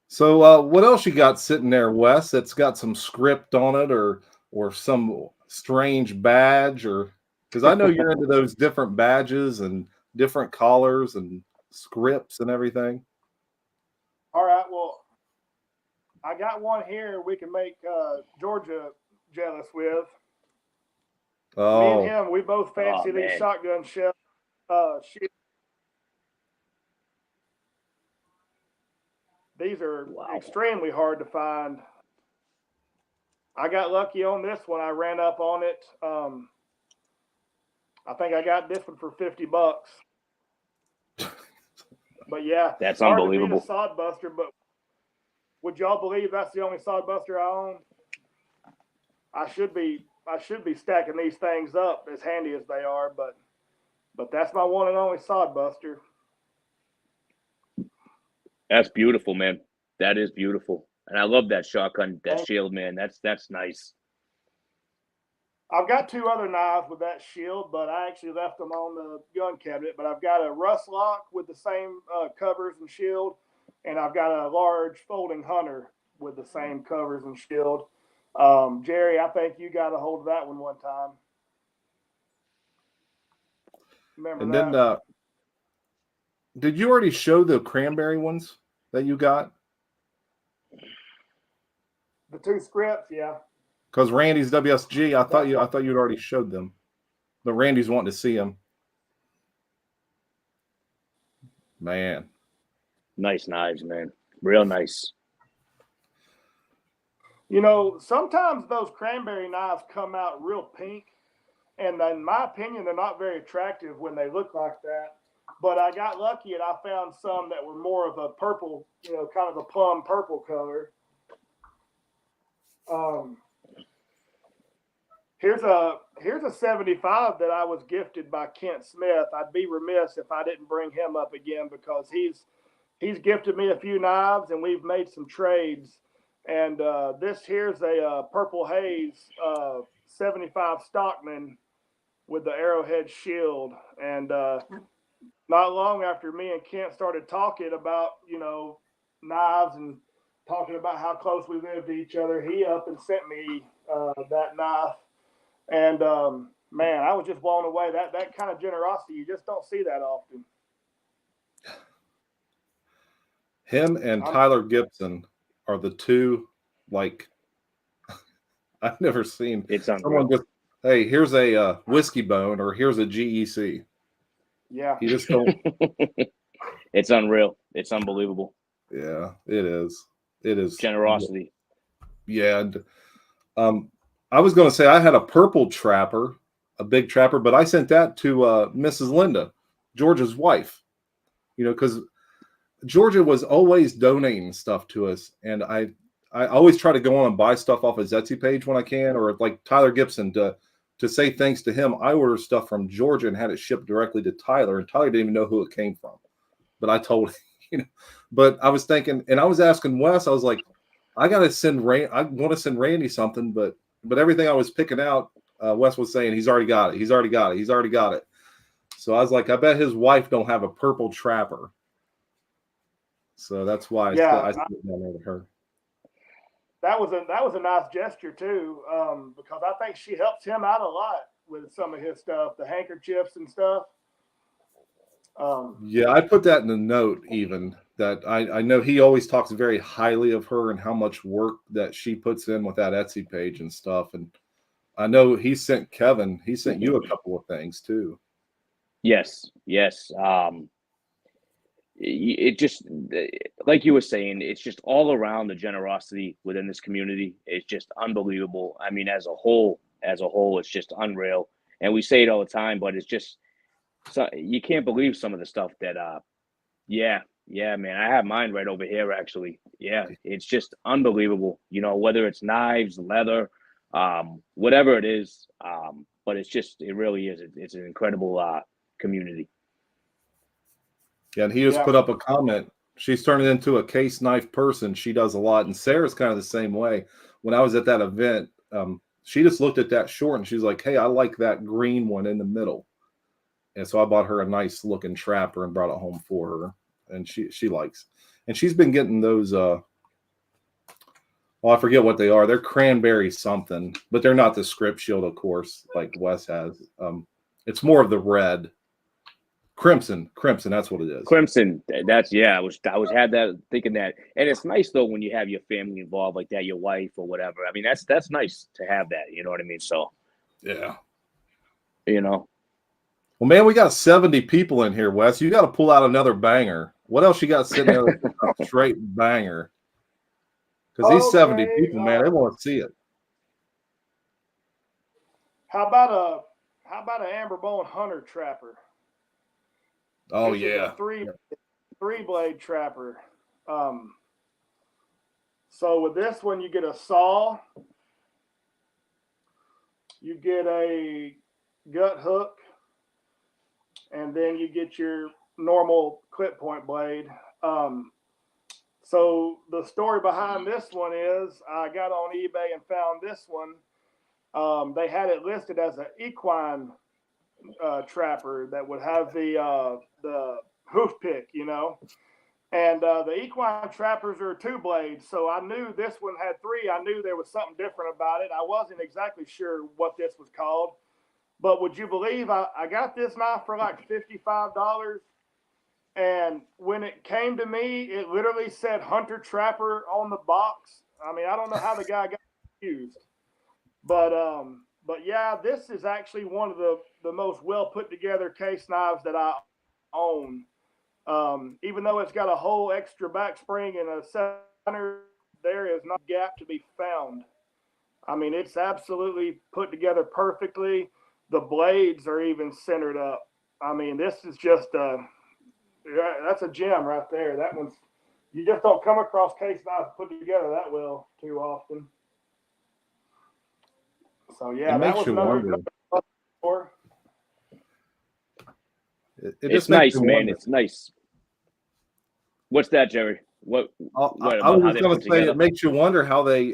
So what else you got sitting there, Wes, that's got some script on it or some strange badge, or because I know you're into those different badges and different collars and scripts and everything. All right, well, I got one here we can make Georgia jealous with. Oh. Me and him, we both fancy these man. shotgun shells. These are extremely hard to find. I got lucky on this one. I ran up on it. I think I got this one for $50. But yeah, that's hard unbelievable. To beat a sod buster, but would y'all believe that's the only sod buster I own? I should be stacking these things up as handy as they are, but that's my one and only sod buster. That's beautiful, man. That is beautiful. And I love that shotgun, that shield, man. That's nice. I've got two other knives with that shield, but I actually left them on the gun cabinet. But I've got a rust lock with the same covers and shield, and I've got a large folding hunter with the same covers and shield. Jerry, I think you got a hold of that one time. Remember and that? Then, did you already show the cranberry ones that you got? The two scripts, yeah. Because Randy's WSG, I thought you'd already showed them. But Randy's wanting to see them. Man. Nice knives, man. Real nice. Sometimes those cranberry knives come out real pink, and in my opinion, they're not very attractive when they look like that. But I got lucky and I found some that were more of a purple, kind of a plum purple color. Here's a 75 that I was gifted by Kent Smith. I'd be remiss if I didn't bring him up again, because he's gifted me a few knives and we've made some trades. And this here's a Purple Haze 75 Stockman with the arrowhead shield. And not long after me and Kent started talking about, knives and talking about how close we lived to each other, he up and sent me that knife. And man, I was just blown away. That kind of generosity, you just don't see that often. Him and Tyler Gibson are the two, like, I've never seen. It's someone just, hey, here's a whiskey bone, or here's a GEC. Yeah. You just don't. It's unreal. It's unbelievable. Yeah, it is. It is. Generosity. Yeah. And, I was going to say I had a purple trapper, a big trapper, but I sent that to Mrs. Linda, Georgia's wife, because Georgia was always donating stuff to us. And I always try to go on and buy stuff off his Etsy page when I can, or like Tyler Gibson, to say thanks to him. I ordered stuff from Georgia and had it shipped directly to Tyler, and Tyler didn't even know who it came from. But I told him, but I was thinking, and I was asking Wes, I was like, I want to send Randy something, but but everything I was picking out, Wes was saying he's already got it. He's already got it. He's already got it. So I was like, I bet his wife don't have a purple trapper. So that's why I sent down there to her. That was a nice gesture too, because I think she helps him out a lot with some of his stuff, the handkerchiefs and stuff. Yeah, I put that in the note even that I know he always talks very highly of her and how much work that she puts in with that Etsy page and stuff. And I know he sent you a couple of things too. Yes. It just, like you were saying, it's just all around the generosity within this community. It's just unbelievable. I mean, as a whole, it's just unreal. And we say it all the time, but it's just, so you can't believe some of the stuff that, yeah, man, I have mine right over here, actually. Yeah, it's just unbelievable, whether it's knives, leather, whatever it is. But it really is. It's an incredible community. Yeah, and he just put up a comment. She's turning into a case knife person. She does a lot. And Sarah's kind of the same way. When I was at that event, she just looked at that short and she's like, hey, I like that green one in the middle. And so I bought her a nice looking trapper and brought it home for her. And she likes. And she's been getting those, I forget what they are. They're cranberry something, but they're not the script shield, of course, like Wes has. It's more of the red. Crimson, that's what it is. Crimson, that's I was had that thinking that, and it's nice though when you have your family involved like that, your wife or whatever. I mean, that's nice to have that. You know what I mean? So, yeah, Well, man, we got 70 people in here, Wes. You got to pull out another banger. What else you got sitting there? A straight banger. Because these 70 people, man, they want to see it. How about an amber bone hunter trapper? Oh, this yeah. Is a three blade trapper. So with this one, you get a saw, you get a gut hook, and then you get your normal clip point blade. So the story behind this one is I got on eBay and found this one. They had it listed as an equine trapper that would have the hoof pick, and the equine trappers are 2 blades. So I knew this one had 3. I knew there was something different about it. I wasn't exactly sure what this was called, but would you believe I got this knife for like $55, and when it came to me, it literally said Hunter Trapper on the box. I mean, I don't know how the guy got confused, but yeah, this is actually one of the most well put together case knives that I own. Even though it's got a whole extra back spring and a center, there is not a gap to be found. I mean, it's absolutely put together perfectly. The blades are even centered up. I mean, this is just that's a gem right there. That one's, you just don't come across case knives put together that well too often. So yeah, that was another. It's nice, man. It's nice. What's that, Jerry? What I was going to say, it makes you wonder how they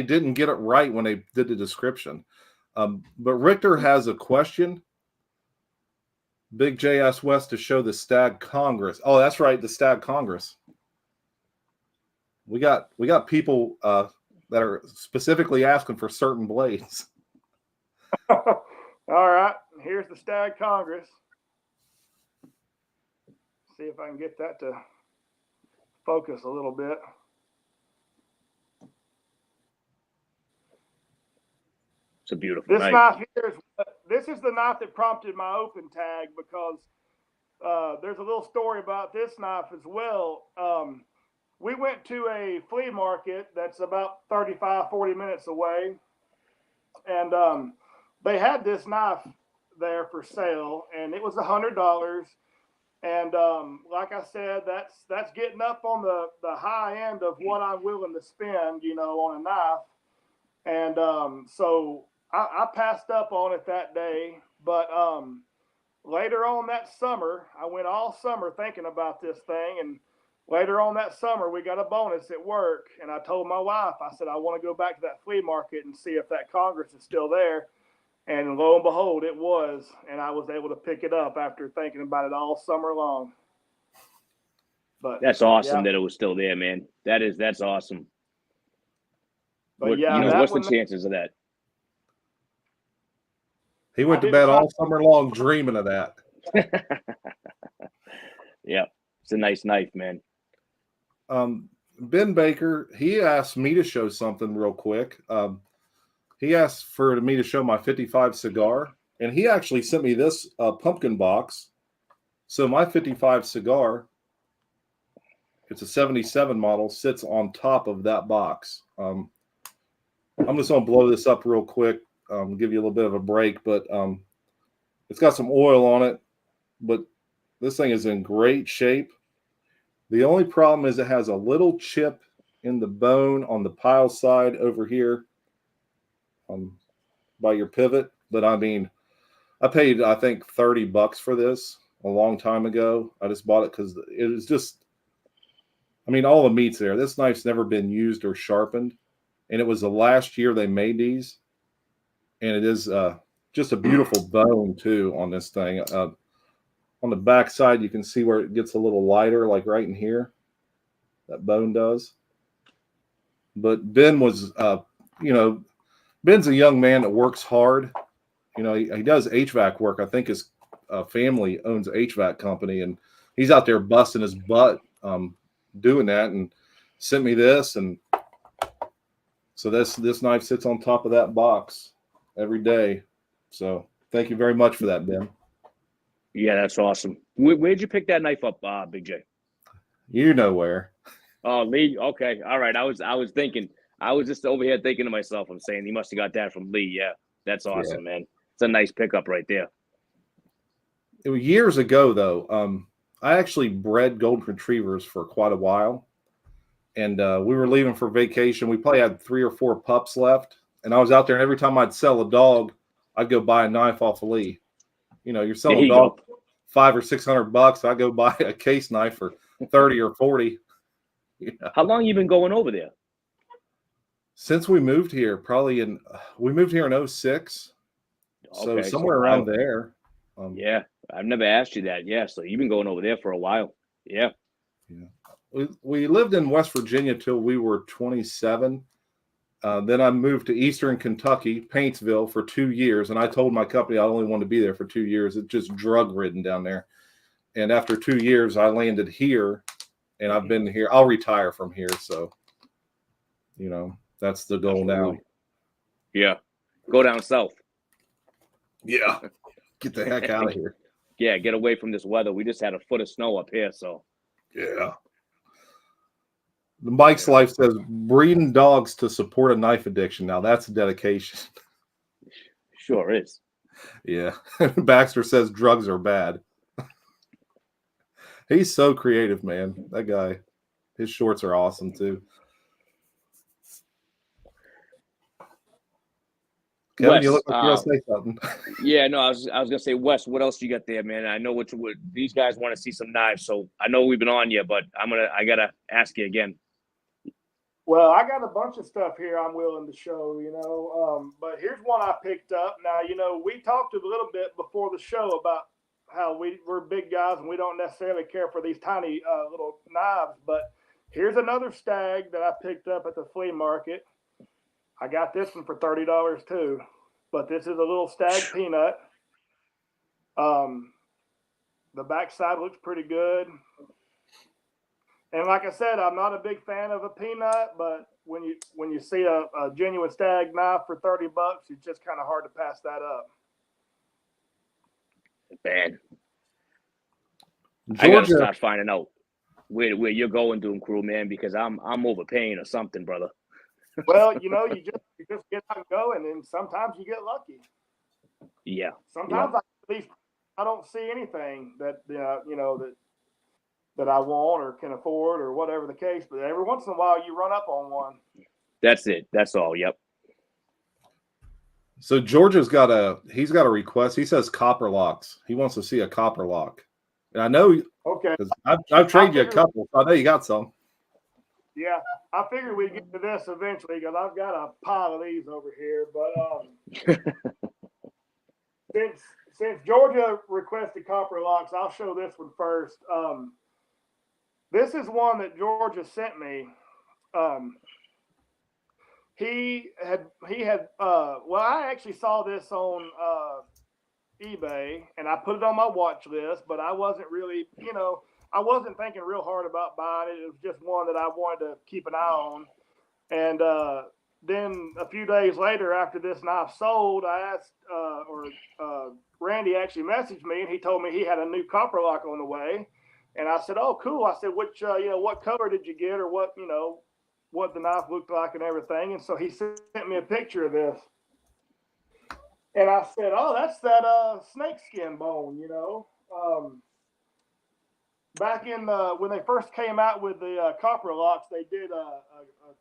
didn't get it right when they did the description. But Richter has a question. Big J asked West to show the Stag Congress. Oh, that's right, the Stag Congress. We got people that are specifically asking for certain blades. All right, here's the Stag Congress. See if I can get that to focus a little bit. It's a beautiful knife here this is the knife that prompted my open tag, because there's a little story about this knife as well. We went to a flea market that's about 35-40 minutes away, and they had this knife there for sale, and it was $100. And like I said, that's getting up on the high end of what I'm willing to spend, on a knife. And so I passed up on it that day. But later on that summer, I went all summer thinking about this thing. And later on that summer, we got a bonus at work, and I told my wife, I said, I want to go back to that flea market and see if that Congress is still there. And lo and behold, it was, and I was able to pick it up after thinking about it all summer long. But that's awesome that it was still there, man. That's awesome. But yeah, what's the chances of that? He went to bed all summer long dreaming of that. Yeah, it's a nice knife, man. Ben Baker, he asked me to show something real quick. He asked for me to show my 55 cigar, and he actually sent me this pumpkin box. So my 55 cigar, it's a 77 model, sits on top of that box. I'm just going to blow this up real quick, give you a little bit of a break, but it's got some oil on it, but this thing is in great shape. The only problem is it has a little chip in the bone on the pile side over here by your pivot. But I mean, I paid, I think, $30 for this a long time ago. I just bought it because it was just, I mean, all the meat's there. This knife's never been used or sharpened. And it was the last year they made these. And it is just a beautiful bone, too, on this thing. On the back side, you can see where it gets a little lighter, like right in here. That bone does. But Ben was, Ben's a young man that works hard. You know, he does HVAC work. I think his family owns an HVAC company, and he's out there busting his butt doing that, and sent me this. And so this knife sits on top of that box every day. So thank you very much for that, Ben. Yeah, that's awesome. Where'd you pick that knife up, Big J? You know where. Oh, Lee. Okay, all right. I was thinking. I was just over here thinking to myself. I'm saying he must have got that from Lee. Yeah, that's awesome, man. It's a nice pickup right there. It was years ago, though. I actually bred golden retrievers for quite a while, and we were leaving for vacation. We probably had 3 or 4 pups left, and I was out there, and every time I'd sell a dog, I'd go buy a knife off of Lee. You know, you're selling a dog $500 or $600. I go buy a case knife for 30 or 40. You know? How long you been going over there? Since we moved here, we moved here in 06. So somewhere around there. Yeah, I've never asked you that. Yeah, so you've been going over there for a while. Yeah. We lived in West Virginia till we were 27. Then I moved to Eastern Kentucky, Paintsville, for 2 years. And I told my company I only wanted to be there for 2 years. It's just drug-ridden down there. And after 2 years, I landed here, and I've been here. I'll retire from here. So, you know, that's the goal now. Yeah. Go down south. Yeah. Get the heck out of here. Yeah, get away from this weather. We just had a foot of snow up here, so. Yeah. Mike's Life says breeding dogs to support a knife addiction. Now that's a dedication. Sure is. Yeah. Baxter says drugs are bad. He's so creative, man. That guy. His shorts are awesome too. Kevin, Wes, you look like you're gonna say something. Yeah, no, I was gonna say, Wes, what else you got there, man? I know what these guys want to see some knives, so I know we've been on you, but I gotta ask you again. Well, I got a bunch of stuff here I'm willing to show, but here's one I picked up. Now, we talked a little bit before the show about how we're big guys and we don't necessarily care for these tiny little knives, but here's another stag that I picked up at the flea market. I got this one for $30 too, but this is a little stag peanut. The backside looks pretty good. And like I said, I'm not a big fan of a peanut, but when you see a genuine stag knife for $30, it's just kind of hard to pass that up. Man, Georgia, I gotta start finding out where you're going, Doomcrew, man, because I'm overpaying or something, brother. Well, you just get out and go, and then sometimes you get lucky. Yeah. Sometimes I don't see anything that that I want or can afford or whatever the case, but every once in a while you run up on one. That's it. That's all. Yep. So Georgia's got a request. He says Copperlocks. He wants to see a Copperlock. And I know Okay. I've traded you a couple, so I know you got some. Yeah, I figured we'd get to this eventually because I've got a pile of these over here. But since Georgia requested Copperlocks, I'll show this one first. This is one that Georgia sent me. He had well, I actually saw this on eBay and I put it on my watch list, but I wasn't really, I wasn't thinking real hard about buying it. It was just one that I wanted to keep an eye on. And then a few days later, after this knife sold, I asked, Randy actually messaged me, and he told me he had a new Copperlock on the way. And I said, "Oh, cool." I said, "Which, what color did you get, or what the knife looked like and everything?" And so he sent me a picture of this, and I said, "Oh, that's that snakeskin bone, Back in when they first came out with the Copperlocks, they did a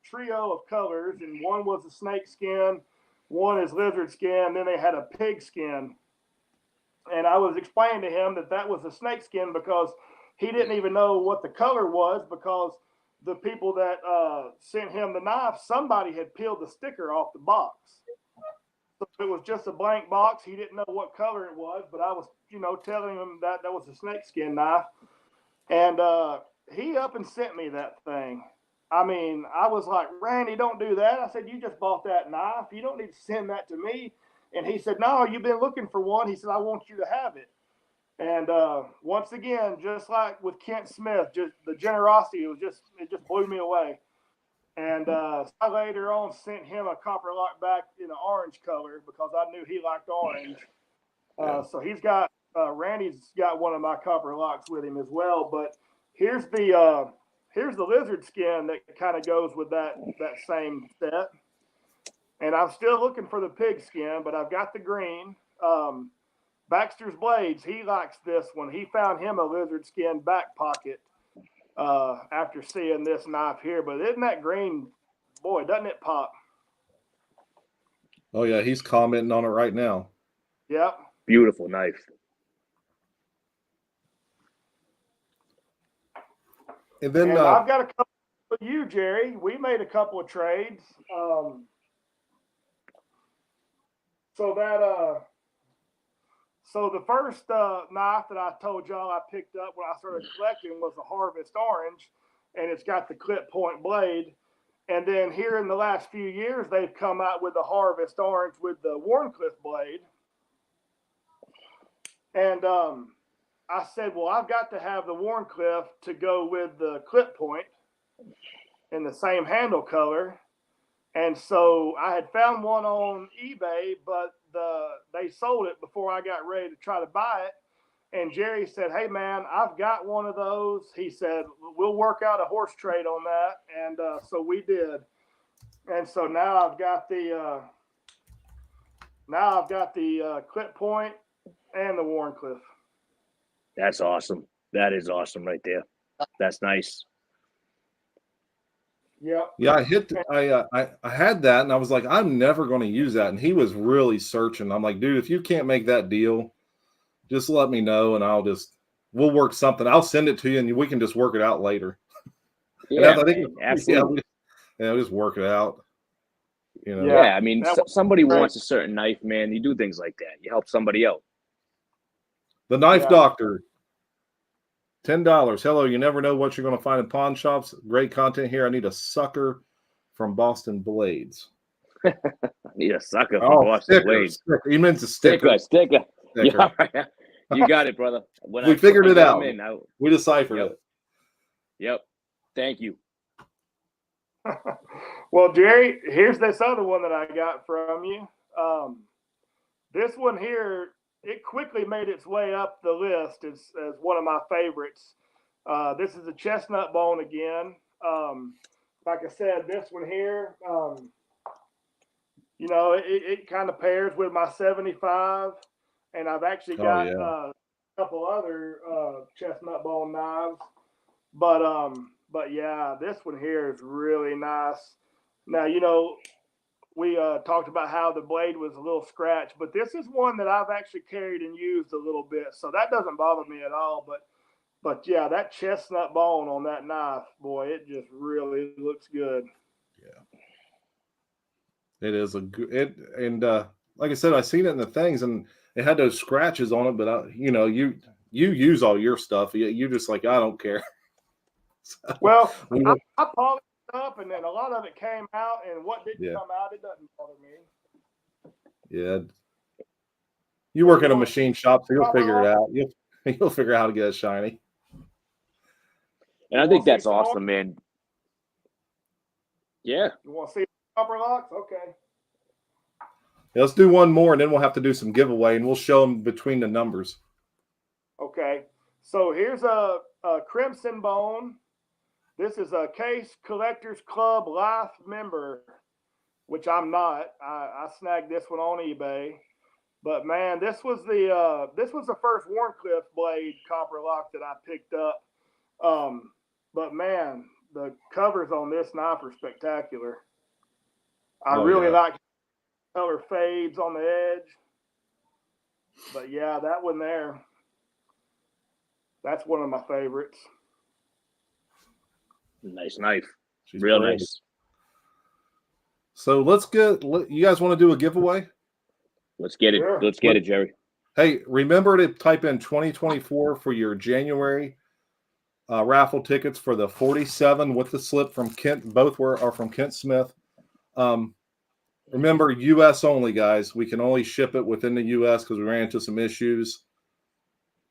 trio of colors, and one was a snake skin, one is lizard skin, then they had a pig skin. And I was explaining to him that was a snake skin because he didn't even know what the color was because the people that sent him the knife, somebody had peeled the sticker off the box. So it was just a blank box. He didn't know what color it was, but I was, telling him that was a snake skin knife. And he up and sent me that thing. I mean, I was like, "Randy, don't do that." I said, "You just bought that knife. You don't need to send that to me." And he said, "No, you've been looking for one." He said, "I want you to have it." And once again, just like with Kent Smith, just the generosity, it just blew me away. And I later on sent him a Copperlock back in an orange color because I knew he liked orange. So he's got Randy's got one of my Copperlocks with him as well. But here's the lizard skin that kind of goes with that same set. And I'm still looking for the pig skin, but I've got the green. Baxter's Blades, he likes this one. He found him a lizard skin back pocket after seeing this knife here. But isn't that green, boy, doesn't it pop? Oh yeah, he's commenting on it right now. Yep. Beautiful knife. And then I've got a couple of you, Jerry. We made a couple of trades. So the first knife that I told y'all I picked up when I started collecting was the Harvest Orange, and it's got the clip point blade. And then here in the last few years, they've come out with the Harvest Orange with the Wharncliffe blade. And I said, well, I've got to have the Wharncliffe to go with the clip point in the same handle color. And so I had found one on eBay, but they sold it before I got ready to try to buy it. And Jerry said, "Hey, man, I've got one of those." He said, "We'll work out a horse trade on that." And so we did. And so now I've got the clip point and the Wharncliffe. That's awesome. That is awesome right there. That's nice. Yep. Yeah, I had that, and I was like, I'm never going to use that. And he was really searching. I'm like, dude, if you can't make that deal, just let me know, and we'll work something. I'll send it to you, and we can just work it out later. Yeah, absolutely. Yeah, just work it out. Yeah, I mean, somebody wants a certain knife, man. You do things like that. You help somebody out. The Knife Doctor. $10. Hello, you never know what you're going to find in pawn shops. Great content here. I need a sucker from Boston Blades. I need a sucker from Boston Blades. He meant a sticker. Sticker. Yeah, right. You got it, brother. We figured it out. We deciphered it. Yep. Thank you. Well, Jerry, here's this other one that I got from you. This one here, it quickly made its way up the list as one of my favorites. This is a chestnut bone again. Like I said, this one here, it kind of pairs with my 75, and I've actually got a couple other chestnut bone knives. But yeah, this one here is really nice. Now, we talked about how the blade was a little scratched, but this is one that I've actually carried and used a little bit, so that doesn't bother me at all. But But yeah, that chestnut bone on that knife, boy, it just really looks good. Yeah. It is a good it, and like I said, I seen it in the things, and it had those scratches on it. But you use all your stuff. You just like, I don't care. So, Well, I polished it up, and then a lot of it came out, and what didn't come out, it doesn't bother me. Yeah, you work in a machine shop, so you'll figure it out. You'll figure out how to get it shiny. And I think that's awesome, man. Yeah. You want to see Copperlocks? Okay. Yeah, let's do one more, and then we'll have to do some giveaway, and we'll show them between the numbers. Okay. So here's a Crimson Bone. This is a Case Collectors Club Life member, which I'm not. I snagged this one on eBay. But man, this was the first Warncliffe blade Copperlock that I picked up. But man, the covers on this knife are spectacular. I really like color fades on the edge. But yeah, that one there, that's one of my favorites. Nice knife. She's real great. nice. So you guys want to do a giveaway? Let's get it. Sure. Let's get it, Jerry. Hey, remember to type in 2024 for your January raffle tickets for the 47 with the slip from Kent. Both are from Kent Smth. Remember, U.S. only, guys. We can only ship it within the U.S. because we ran into some issues.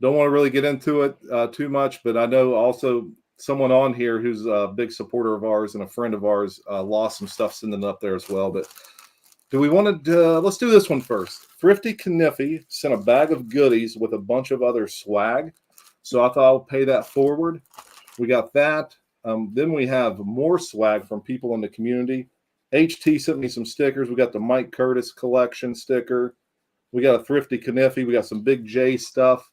Don't want to really get into it too much, but I know also someone on here who's a big supporter of ours and a friend of ours lost some stuff sending it up there as well. But do we want to let's do this one first. Thrifty Kaniffy sent a bag of goodies with a bunch of other swag. So I thought I'll pay that forward. We got that. Then we have more swag from people in the community. HT sent me some stickers. We got the Mike Curtis collection sticker. We got a Thrifty Kaniffy. We got some BigJ's stuff.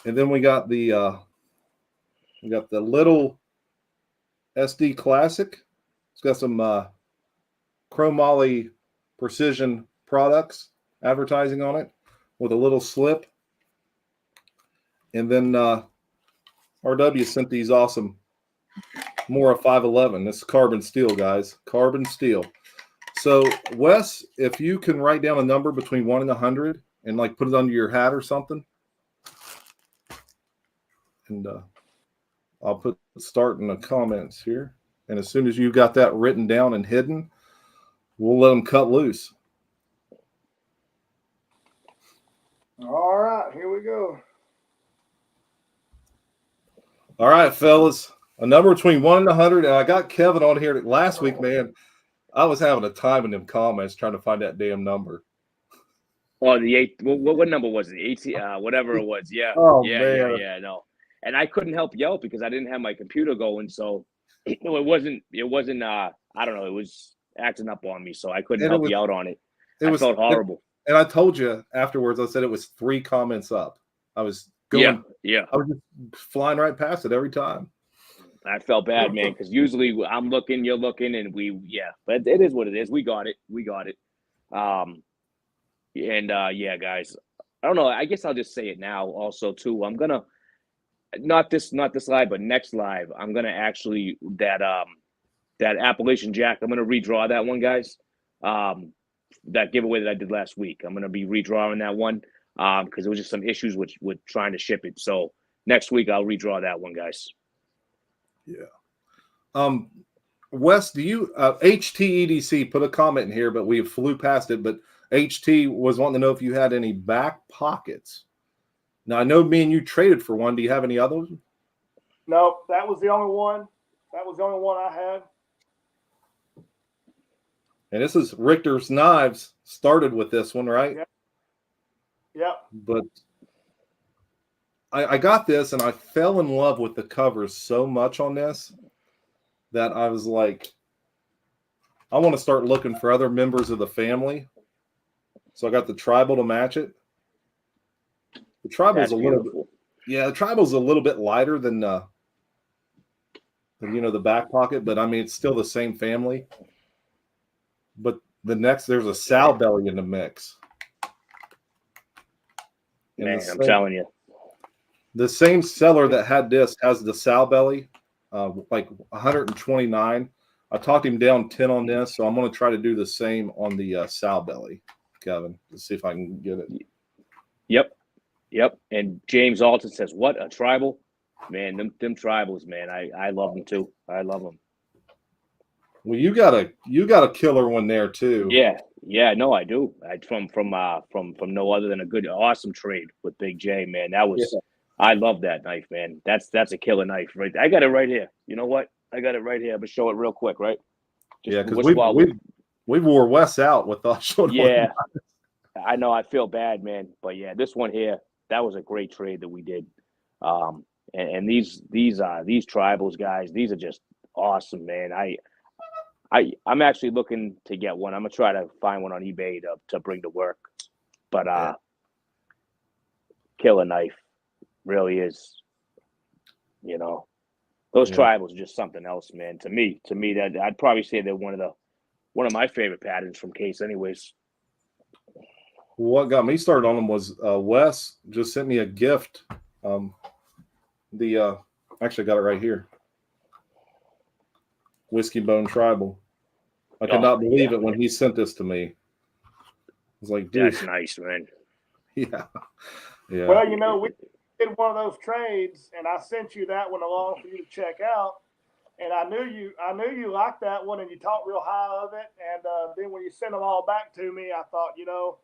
And then we got the little SD Classic. It's got some chromoly precision products advertising on it with a little slip. And then RW sent these awesome Mora 511. This is carbon steel, guys. Carbon steel. So, Wes, if you can write down a number between 1 and 100 and like put it under your hat or something. And I'll put start in the comments here. And as soon as you got that written down and hidden, we'll let them cut loose. All right, here we go. All right, fellas. A number between 1 and 100. And I got Kevin on here last week, man. I was having a time in them comments trying to find that damn number. Oh, the 8. What number was it? 18. Whatever it was. Yeah. Oh, yeah. man. Yeah. No. And I couldn't help yell because I didn't have my computer going. So it wasn't. I don't know. It was acting up on me, so I couldn't help you out on it. I felt horrible. And I told you afterwards. I said it was 3 comments up. I was going. Yeah. I was just flying right past it every time. I felt bad, man, because usually I'm looking, you're looking, and but it is what it is. We got it. Yeah, guys, I don't know. I guess I'll just say it now also too. I'm going to, not this live, but next live, I'm going to actually, that Appalachian Jack, I'm going to redraw that one, guys. That giveaway that I did last week. I'm going to be redrawing that one because there was just some issues with trying to ship it. So next week I'll redraw that one, guys. Yeah. Wes, do you HTEDC put a comment in here, but we flew past it. But HT was wanting to know if you had any back pockets. Now I know me and you traded for one. Do you have any others? No, that was the only one. That was the only one I had. And this is Richter's Knives started with this one, right? Yep. But I got this and I fell in love with the covers so much on this that I was like, I want to start looking for other members of the family. So I got the tribal to match it. The tribal's the tribal's a little bit lighter than the back pocket, but I mean it's still the same family. But there's a sow belly in the mix. Man, I'm telling you. The same seller that had this has the sow belly, like 129. I talked him down 10 on this, so I'm going to try to do the same on the sow belly, Kevin. Let's see if I can get it. Yep. And James Alton says, "What a tribal, man! Them tribals, man. I love them too. I love them." Well, you got a killer one there too. Yeah. No, I do. From no other than a good, awesome trade with Big J, man. That was. Yeah. I love that knife, man. That's a killer knife, right? I got it right here. You know what? I got it right here. I'm gonna show it real quick, right? Just because we wore Wes out with us. Yeah, I know. I feel bad, man. But yeah, this one here, that was a great trade that we did. And these tribals guys, these are just awesome, man. I'm actually looking to get one. I'm gonna try to find one on eBay to bring to work. But killer knife, really is. You know, those tribals are just something else, man. To me, that I'd probably say they're one of my favorite patterns from Case, anyways. What got me started on them was Wes just sent me a gift. Actually I got it right here. Whiskey Bone Tribal. I could not believe it when he sent this to me. I was like, dude, that's nice, man. Yeah. Well, you know, we did one of those trades, and I sent you that one along for you to check out. And I knew you liked that one, and you talked real high of it. And then when you sent them all back to me, I thought, you know,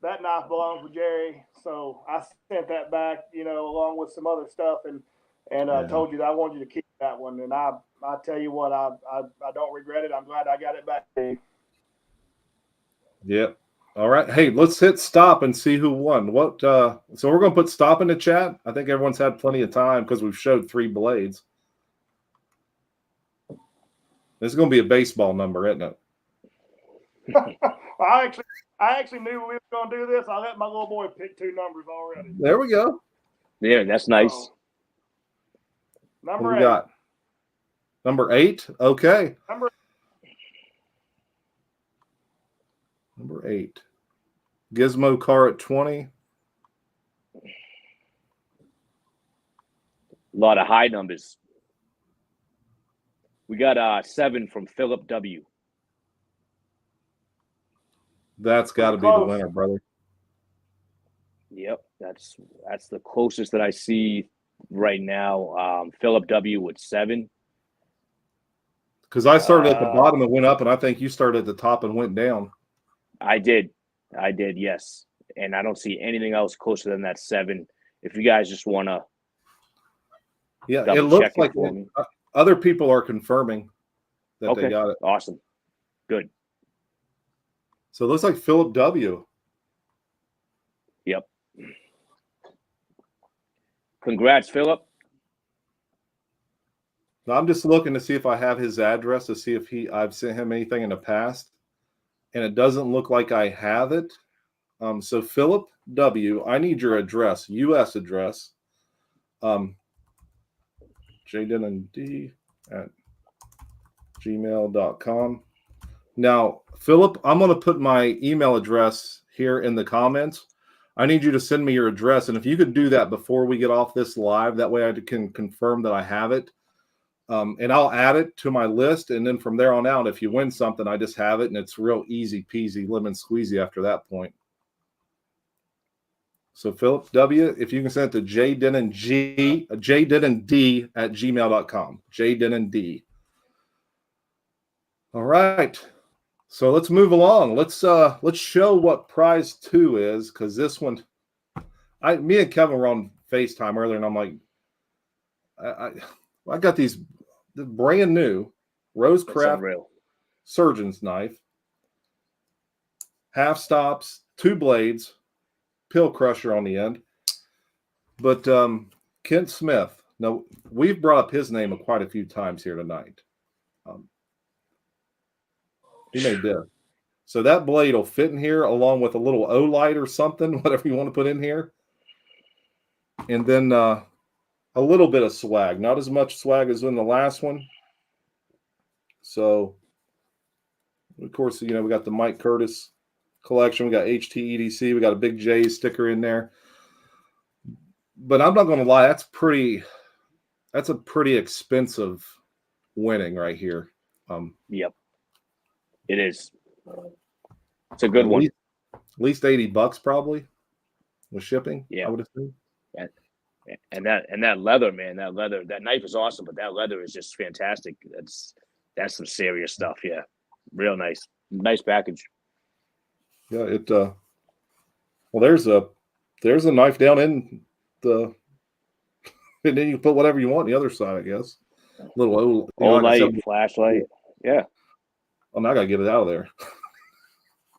that knife belongs with Jerry. So I sent that back, you know, along with some other stuff, and told you that I wanted you to keep that one. And I tell you what, I don't regret it. I'm glad I got it back. Yep. All right. Hey, let's hit stop and see who won. What? So we're going to put stop in the chat. I think everyone's had plenty of time because we've showed 3 blades. This is going to be a baseball number, isn't it? I actually knew we were going to do this. I let my little boy pick 2 numbers already. There we go. Yeah, that's nice. Number 8. Got? Number 8. Okay. Number 8. Gizmo car at 20. A lot of high numbers. We got 7 from Philip W. That's got to be the winner, brother. Yep, that's the closest that I see right now. Philip W. with 7. Because I started at the bottom and went up, and I think you started at the top and went down. I did, yes. And I don't see anything else closer than that 7. If you guys just want to, it looks like other people are confirming that they got it. Awesome, good. So it looks like Philip W. Yep. Congrats, Philip. Now I'm just looking to see if I have his address to see if I've sent him anything in the past, and it doesn't look like I have it. So Philip W., I need your address, U.S. address. jdenand@gmail.com. Now, Philip, I'm going to put my email address here in the comments. I need you to send me your address, and if you could do that before we get off this live, that way I can confirm that I have it. And I'll add it to my list, and then from there on out, if you win something, I just have it, and it's real easy peasy, lemon squeezy after that point. So Philip W., if you can send it to jdenand@gmail.com. jdenand. All right. So let's move along. Let's show what prize 2 is, because this one, me and Kevin were on FaceTime earlier, and I'm like, I got these brand new Rosecraft surgeon's knife, half stops, 2 blades, pill crusher on the end. But Kent Smith, now we've brought up his name quite a few times here tonight. He made this. So that blade will fit in here along with a little O-light or something, whatever you want to put in here. And then a little bit of swag, not as much swag as in the last one. So, of course, we got the Mike Curtis collection. We got HTEDC. We got a BigJ's sticker in there. but I'm not going to lie. That's a pretty expensive winning right here. Yep, it is. It's a good one. At least $80 probably with shipping. Yeah, I would assume. And that leather, man, that knife is awesome, but that leather is just fantastic. That's some serious stuff. Yeah, real nice package. Yeah, well, there's a knife down in the, and then you can put whatever you want on the other side, I guess. Little old light, flashlight. Yeah. Oh, now I gotta get it out of there.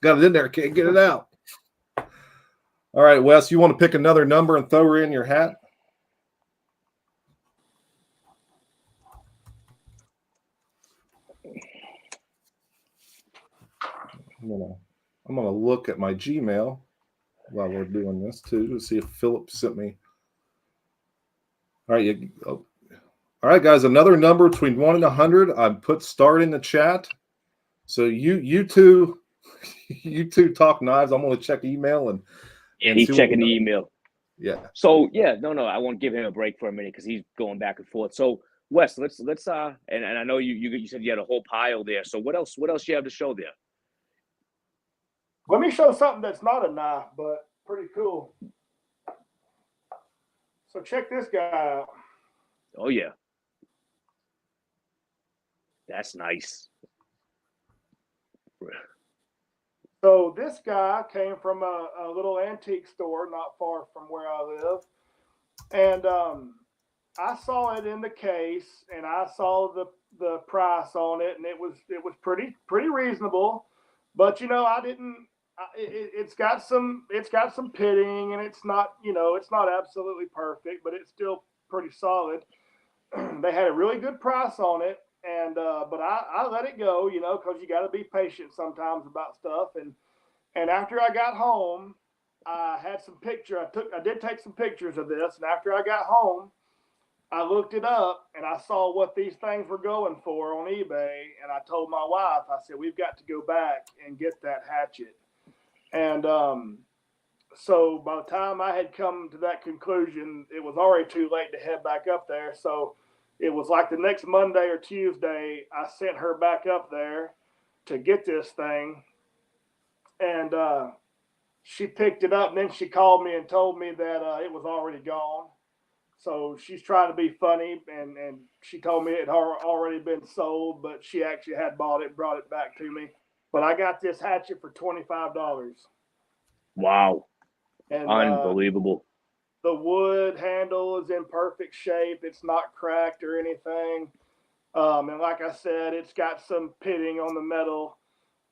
Got it in there, can't get it out. All right, Wes, you want to pick another number and throw her in your hat? I'm gonna look at my Gmail while we're doing this too to see if Philip sent me. All right, all right, guys. Another number between 1 and 100. I put start in the chat. So you two talk knives. I'm gonna check email and he's checking the email. Yeah. So yeah, no, I won't give him a break for a minute because he's going back and forth. So Wes, let's and I know you said you had a whole pile there. So what else you have to show there? Let me show something that's not a knife, but pretty cool. So check this guy out. Oh yeah, that's nice. So this guy came from a little antique store not far from where I live, and I saw it in the case, and I saw the price on it, and it was pretty reasonable. But I didn't. It's got some pitting, and it's not absolutely perfect, but it's still pretty solid. They had a really good price on it, and but I let it go, because you got to be patient sometimes about stuff. And after I got home, I had some picture. I did take some pictures of this, and after I got home, I looked it up, and I saw what these things were going for on eBay, and I told my wife, I said, we've got to go back and get that hatchet. And so by the time I had come to that conclusion, it was already too late to head back up there. So it was like the next Monday or Tuesday, I sent her back up there to get this thing. And she picked it up, and then she called me and told me that it was already gone. So she's trying to be funny, and she told me it had already been sold, but she actually had bought it, brought it back to me. But I got this hatchet for $25. Wow. And unbelievable. The wood handle is in perfect shape. It's not cracked or anything. And like I said, it's got some pitting on the metal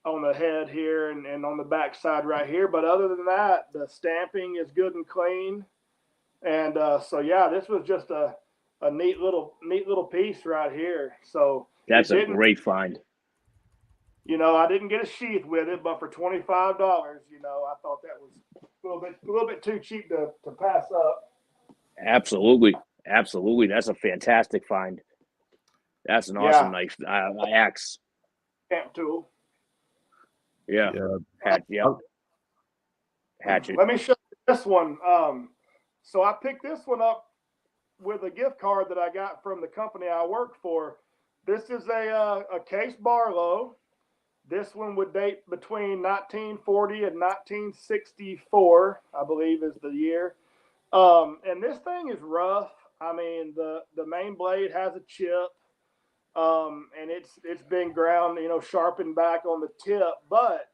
on the head here and on the back side right here. But other than that, the stamping is good and clean. And so, yeah, this was just a neat little piece right here. So that's a great find. I didn't get a sheath with it, but for $25, I thought that was a little bit too cheap to pass up. Absolutely. That's a fantastic find. That's an awesome knife. Axe. Camp tool. Yeah. Hatchet. Let me show you this one. So I picked this one up with a gift card that I got from the company I work for. This is a Case Barlow. This one would date between 1940 and 1964, I believe is the year. And this thing is rough. I mean, the main blade has a chip, and it's been ground, sharpened back on the tip. But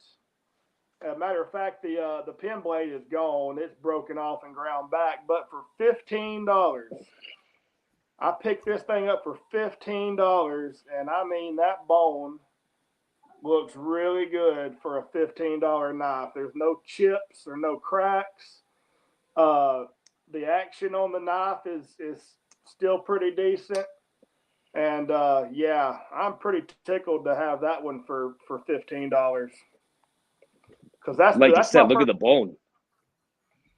as a matter of fact, the pin blade is gone. It's broken off and ground back. But for $15, I picked this thing up for $15, and I mean that bone looks really good for a $15 knife. There's no chips or no cracks. The action on the knife is still pretty decent. And yeah, I'm pretty tickled to have that one for $15. Because that's like you said, look at the bone.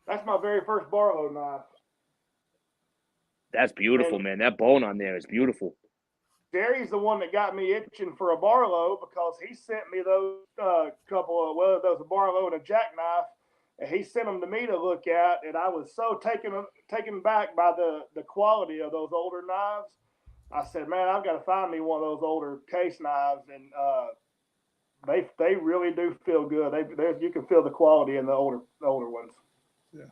That's my very first Barlow knife. That's beautiful, man. That bone on there is beautiful. Jerry's the one that got me itching for a Barlow because he sent me those couple of, whether that was a Barlow and a jackknife, and he sent them to me to look at, and I was so taken back by the quality of those older knives. I said, man, I've got to find me one of those older case knives, and they really do feel good. You can feel the quality in the older ones. Yeah,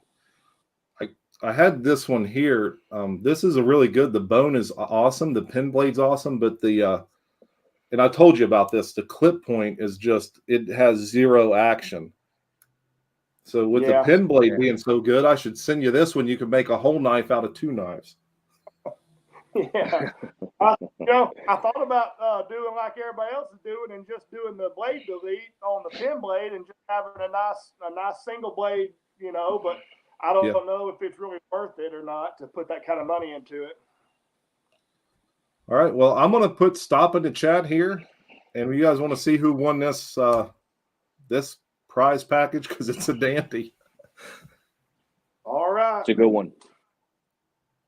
I had this one here. This is a really good. The bone is awesome. The pin blade's awesome, but and I told you about this. The clip point is just, it has zero action. So with the pin blade being so good, I should send you this one. You can make a whole knife out of 2 knives. Yeah. I thought about doing like everybody else is doing and just doing the blade delete on the pin blade and just having a nice single blade, but I don't know if it's really worth it or not to put that kind of money into it. All right. Well, I'm going to stop in the chat here. And you guys want to see who won this this prize package, because it's a dandy. All right. It's a good one.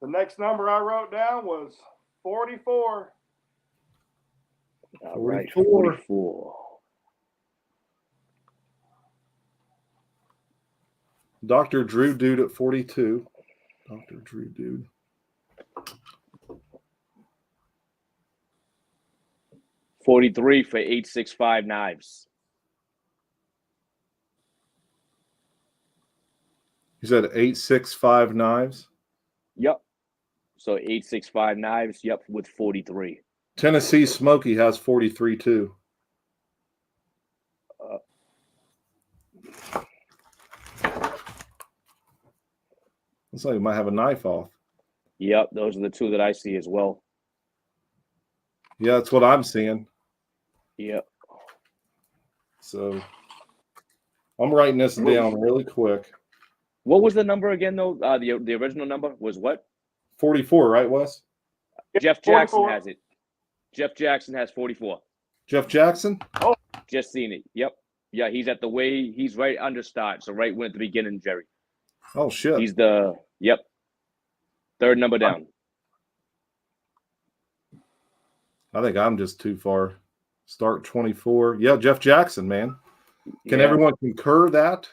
The next number I wrote down was 44. All right, 44. Dr. Drew Dude at 42. Dr. Drew Dude. $43 for 865 knives. You said 865 knives? Yep. So 865 knives, yep, with 43. Tennessee Smoky has 43 too. Looks like you might have a knife off. Yep, those are the 2 that I see as well. Yeah, that's what I'm seeing. Yep. So I'm writing this down really quick. What was the number again, though? The original number was what? 44, right, Wes? Jeff Jackson 44. Has it. Jeff Jackson has 44. Jeff Jackson? Oh, just seen it. Yep. Yeah, he's at the way. He's right under start. So right when at the beginning, Jerry. Oh, shit. He's third number down. I think I'm just too far. Start 24. Yeah, Jeff Jackson, man. Can everyone concur that?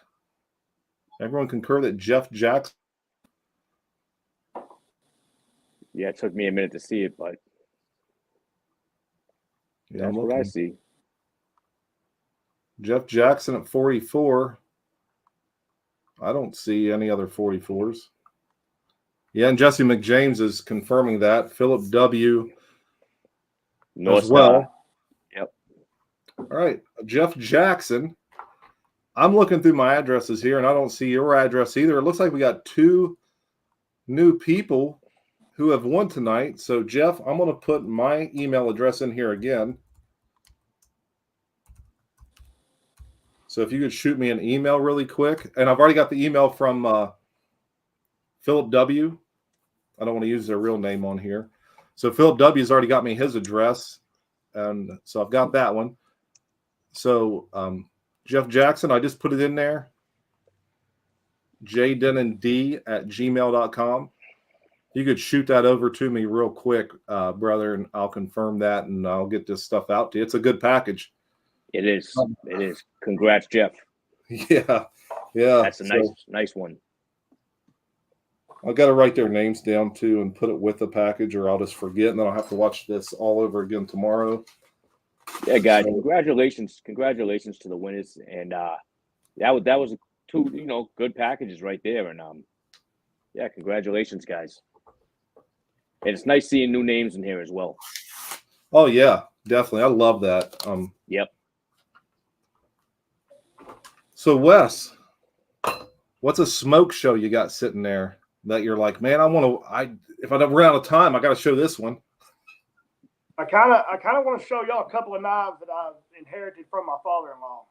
Everyone concur that Jeff Jackson? Yeah, it took me a minute to see it, but that's what I see. Jeff Jackson at 44. I don't see any other 44s. Yeah, and Jesse McJames is confirming that. Philip W. as well. Yep. All right, Jeff Jackson. I'm looking through my addresses here, and I don't see your address either. It looks like we got 2 new people who have won tonight. So, Jeff, I'm going to put my email address in here again. So if you could shoot me an email really quick. And I've already got the email from Philip W. I don't want to use their real name on here. So Philip W. has already got me his address. And so I've got that one. So Jeff Jackson, I just put it in there. jdennand@gmail.com. You could shoot that over to me real quick, brother, and I'll confirm that, and I'll get this stuff out to you. It's a good package. It is. It is. Congrats, Jeff. Yeah. That's a nice one. I've got to write their names down too and put it with the package, or I'll just forget, and then I'll have to watch this all over again tomorrow. Yeah, guys, congratulations to the winners, and that was 2 good packages right there, and yeah, congratulations, guys. And it's nice seeing new names in here as well. Oh yeah, definitely. I love that. Yep. So Wes, what's a smoke show you got sitting there that you're like, man, if I run out of time, I got to show this one. I kind of want to show y'all a couple of knives that I've inherited from my father-in-law.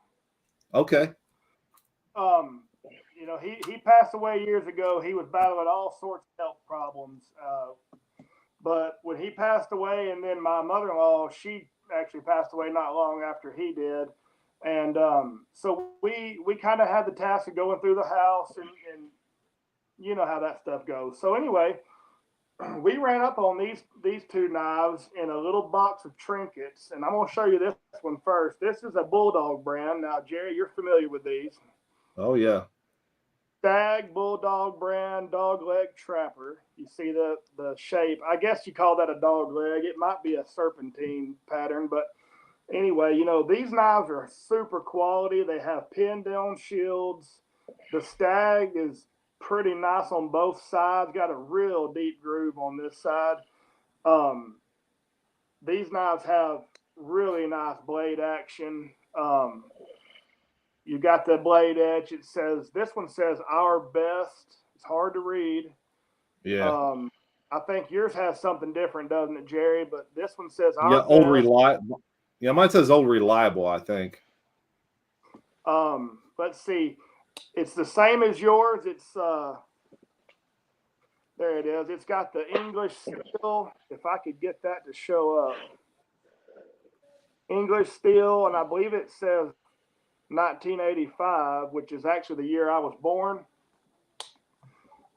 Okay. He passed away years ago. He was battling all sorts of health problems. But when he passed away, and then my mother-in-law, she actually passed away not long after he did. And so we kind of had the task of going through the house, and you know how that stuff goes. So anyway, we ran up on these 2 knives in a little box of trinkets, and I'm going to show you this one first. This is a Bulldog brand. Now, Jerry, you're familiar with these. Oh, yeah. Stag Bulldog brand dog leg trapper. You see the shape. I guess you call that a dog leg. It might be a serpentine pattern, but anyway, these knives are super quality. They have pinned down shields. The Stag is pretty nice on both sides. Got a real deep groove on this side. These knives have really nice blade action. You got the blade edge. This one says our best. It's hard to read. Yeah. I think yours has something different, doesn't it, Jerry? But this one says our best. Old reliable. Yeah, mine says old reliable, I think. Let's see. It's the same as yours. It's there it is. It's got the English steel. If I could get that to show up. English steel, and I believe it says 1985, which is actually the year I was born.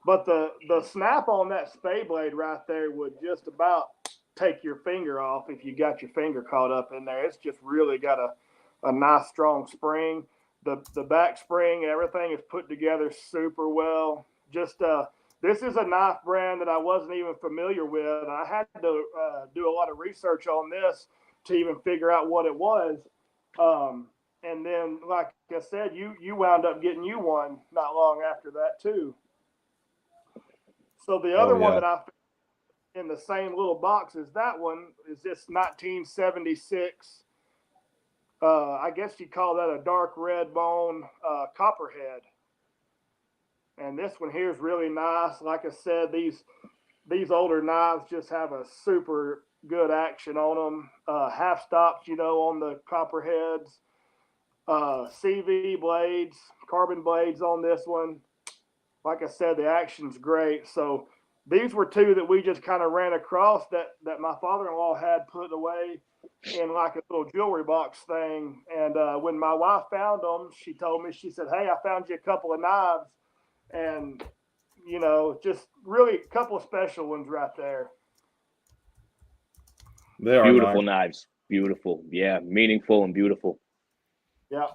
But the snap on that spade blade right there would just about take your finger off if you got your finger caught up in there. It's just really got a nice strong spring. The back spring, everything is put together super well. Just this is a knife brand that I wasn't even familiar with. I had to do a lot of research on this to even figure out what it was. And then, like I said, you wound up getting you one not long after that too. So the other one that I found in the same little box as that one is this 1976. I guess you call that a dark red bone copperhead. And this one here is really nice. Like I said, these older knives just have a super good action on them. Half stops, on the copperheads. CV blades, carbon blades on this one. Like I said, the action's great. So these were two that we just kind of ran across that my father-in-law had put away in like a little jewelry box thing. And when my wife found them, she told me, she said, "Hey, I found you a couple of knives." And, just really a couple of special ones right there. They are beautiful nice. Knives. Beautiful. Yeah, meaningful and beautiful. Yeah.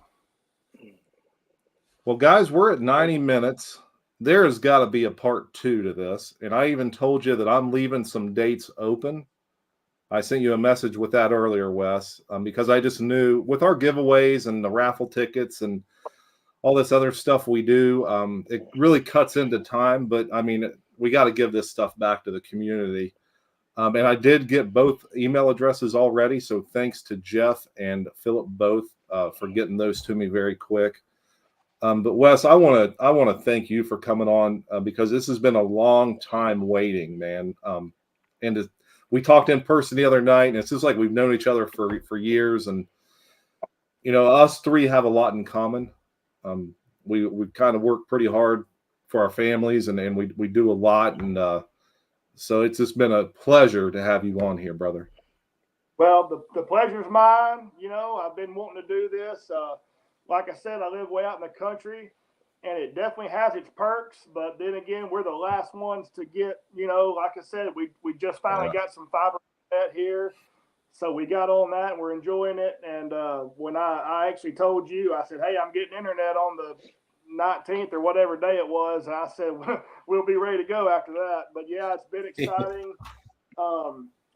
Well, guys, we're at 90 minutes. There has got to be a part 2 to this. And I even told you that I'm leaving some dates open. I sent you a message with that earlier, Wes, because I just knew with our giveaways and the raffle tickets and all this other stuff we do, it really cuts into time. But, I mean, we got to give this stuff back to the community. And I did get both email addresses already. So thanks to Jeff and Philip both for getting those to me very quick. But Wes, I want to thank you for coming on because this has been a long time waiting, man. We talked in person the other night, and it's just like we've known each other for years. And us three have a lot in common. We kind of work pretty hard for our families, and we do a lot. And so it's just been a pleasure to have you on here, brother. Well, the pleasure's mine. I've been wanting to do this. Like I said, I live way out in the country, and it definitely has its perks. But then again, we're the last ones to get, like I said, we just finally got some fiber net here. So we got on that, and we're enjoying it. And when I actually told you, I said, "Hey, I'm getting internet on the 19th or whatever day it was." And I said, "We'll be ready to go after that." But yeah, it's been exciting.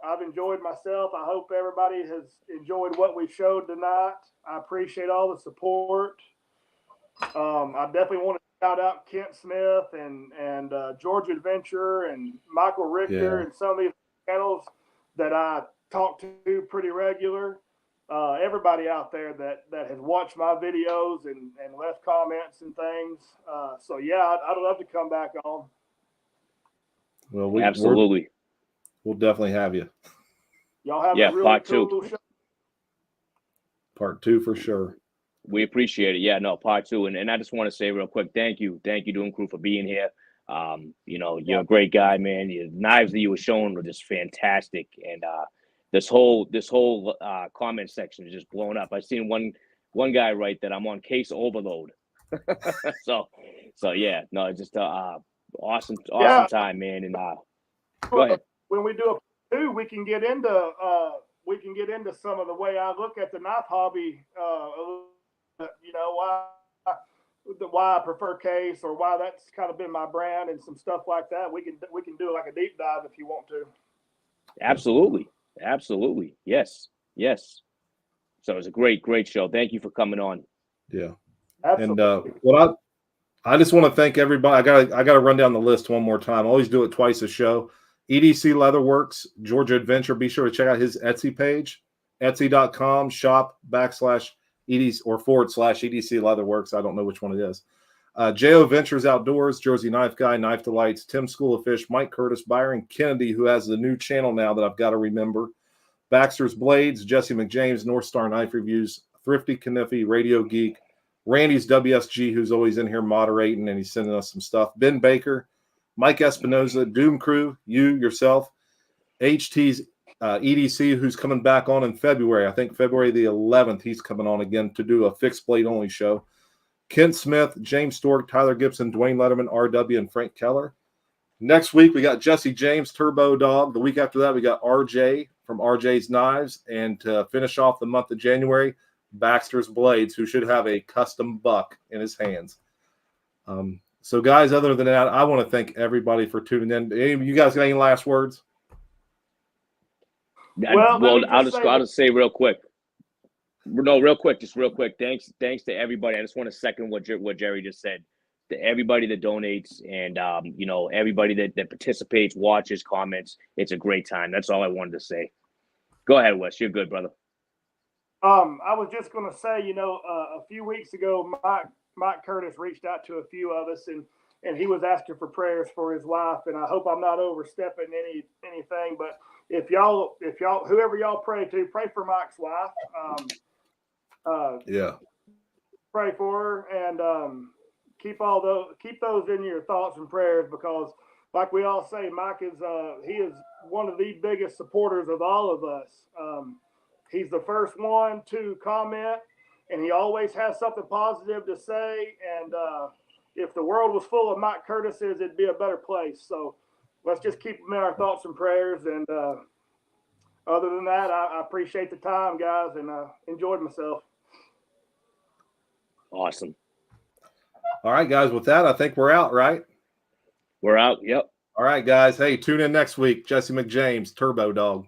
I've enjoyed myself. I hope everybody has enjoyed what we showed tonight. I appreciate all the support. I definitely want to shout out Kent Smth and George Adventure and Michael Richter and some of these channels that I talk to pretty regular. Everybody out there that has watched my videos and left comments and things. So yeah, I'd love to come back on. Well, absolutely. We'll definitely have you. Y'all have a really part cool 2. show. Part 2 for sure. We appreciate it. Yeah, no, part 2. And I just want to say real quick, thank you, Doomcrew, for being here. You're a great guy, man. Your knives that you were showing were just fantastic. And this whole comment section is just blown up. I've seen one guy write that I'm on case overload. so yeah, no, it's just awesome time, man. And go ahead. When we do a 2, we can get into some of the way I look at the knife hobby. why I prefer case or why that's kind of been my brand and some stuff like that, we can do like a deep dive if you want to. Absolutely. Yes. So it was a great show. Thank you for coming on. Yeah. Absolutely. And I just want to thank everybody. I got to run down the list one more time. I always do it twice a show. EDC LeatherWorks, Georgia Adventure. Be sure to check out his Etsy page, etsy.com shop/EDC or /EDC LeatherWorks. I don't know which one it is. J.O.Ventures Outdoors, Jersey Knife Guy, Knife Delights, Tim School of Fish, Mike Curtis, Byron Kennedy, who has the new channel now that I've got to remember. Baxter's Blades, Jesse McJames, North Star Knife Reviews, Thrifty Kaniffy, Radio Geek, Randy's WSG, who's always in here moderating, and he's sending us some stuff. Ben Baker, Mike Espinoza, Doomcrew, you, yourself, HT's EDC, who's coming back on in February. I think February the 11th, he's coming on again to do a fixed blade only show. Kent Smth, James Stork, Tyler Gibson, Dwayne Letterman, RW, and Frank Keller. Next week, we got Jesse James, Turbo Dog. The week after that, we got RJ from RJ's Knives. And to finish off the month of January, Baxter's Blades, who should have a custom buck in his hands. So, guys, other than that, I want to thank everybody for tuning in. You guys got any last words? Well, I'll just say real quick. No, real quick. Thanks to everybody. I just want to second what Jerry just said. To everybody that donates and everybody that participates, watches, comments. It's a great time. That's all I wanted to say. Go ahead, Wes. You're good, brother. I was just going to say, a few weeks ago, Mike Curtis reached out to a few of us, and he was asking for prayers for his wife. And I hope I'm not overstepping anything, but if y'all, whoever y'all pray to, pray for Mike's wife. Pray for her and keep those in your thoughts and prayers, because, like we all say, Mike is he is one of the biggest supporters of all of us. He's the first one to comment, and he always has something positive to say. And if the world was full of Mike Curtises, it'd be a better place. So let's just keep him in our thoughts and prayers. And other than that, I appreciate the time, guys, and enjoyed myself. Awesome. All right, guys. With that, I think we're out, right? We're out. Yep. All right, guys. Hey, tune in next week. Jesse McJames, Turbo Dog.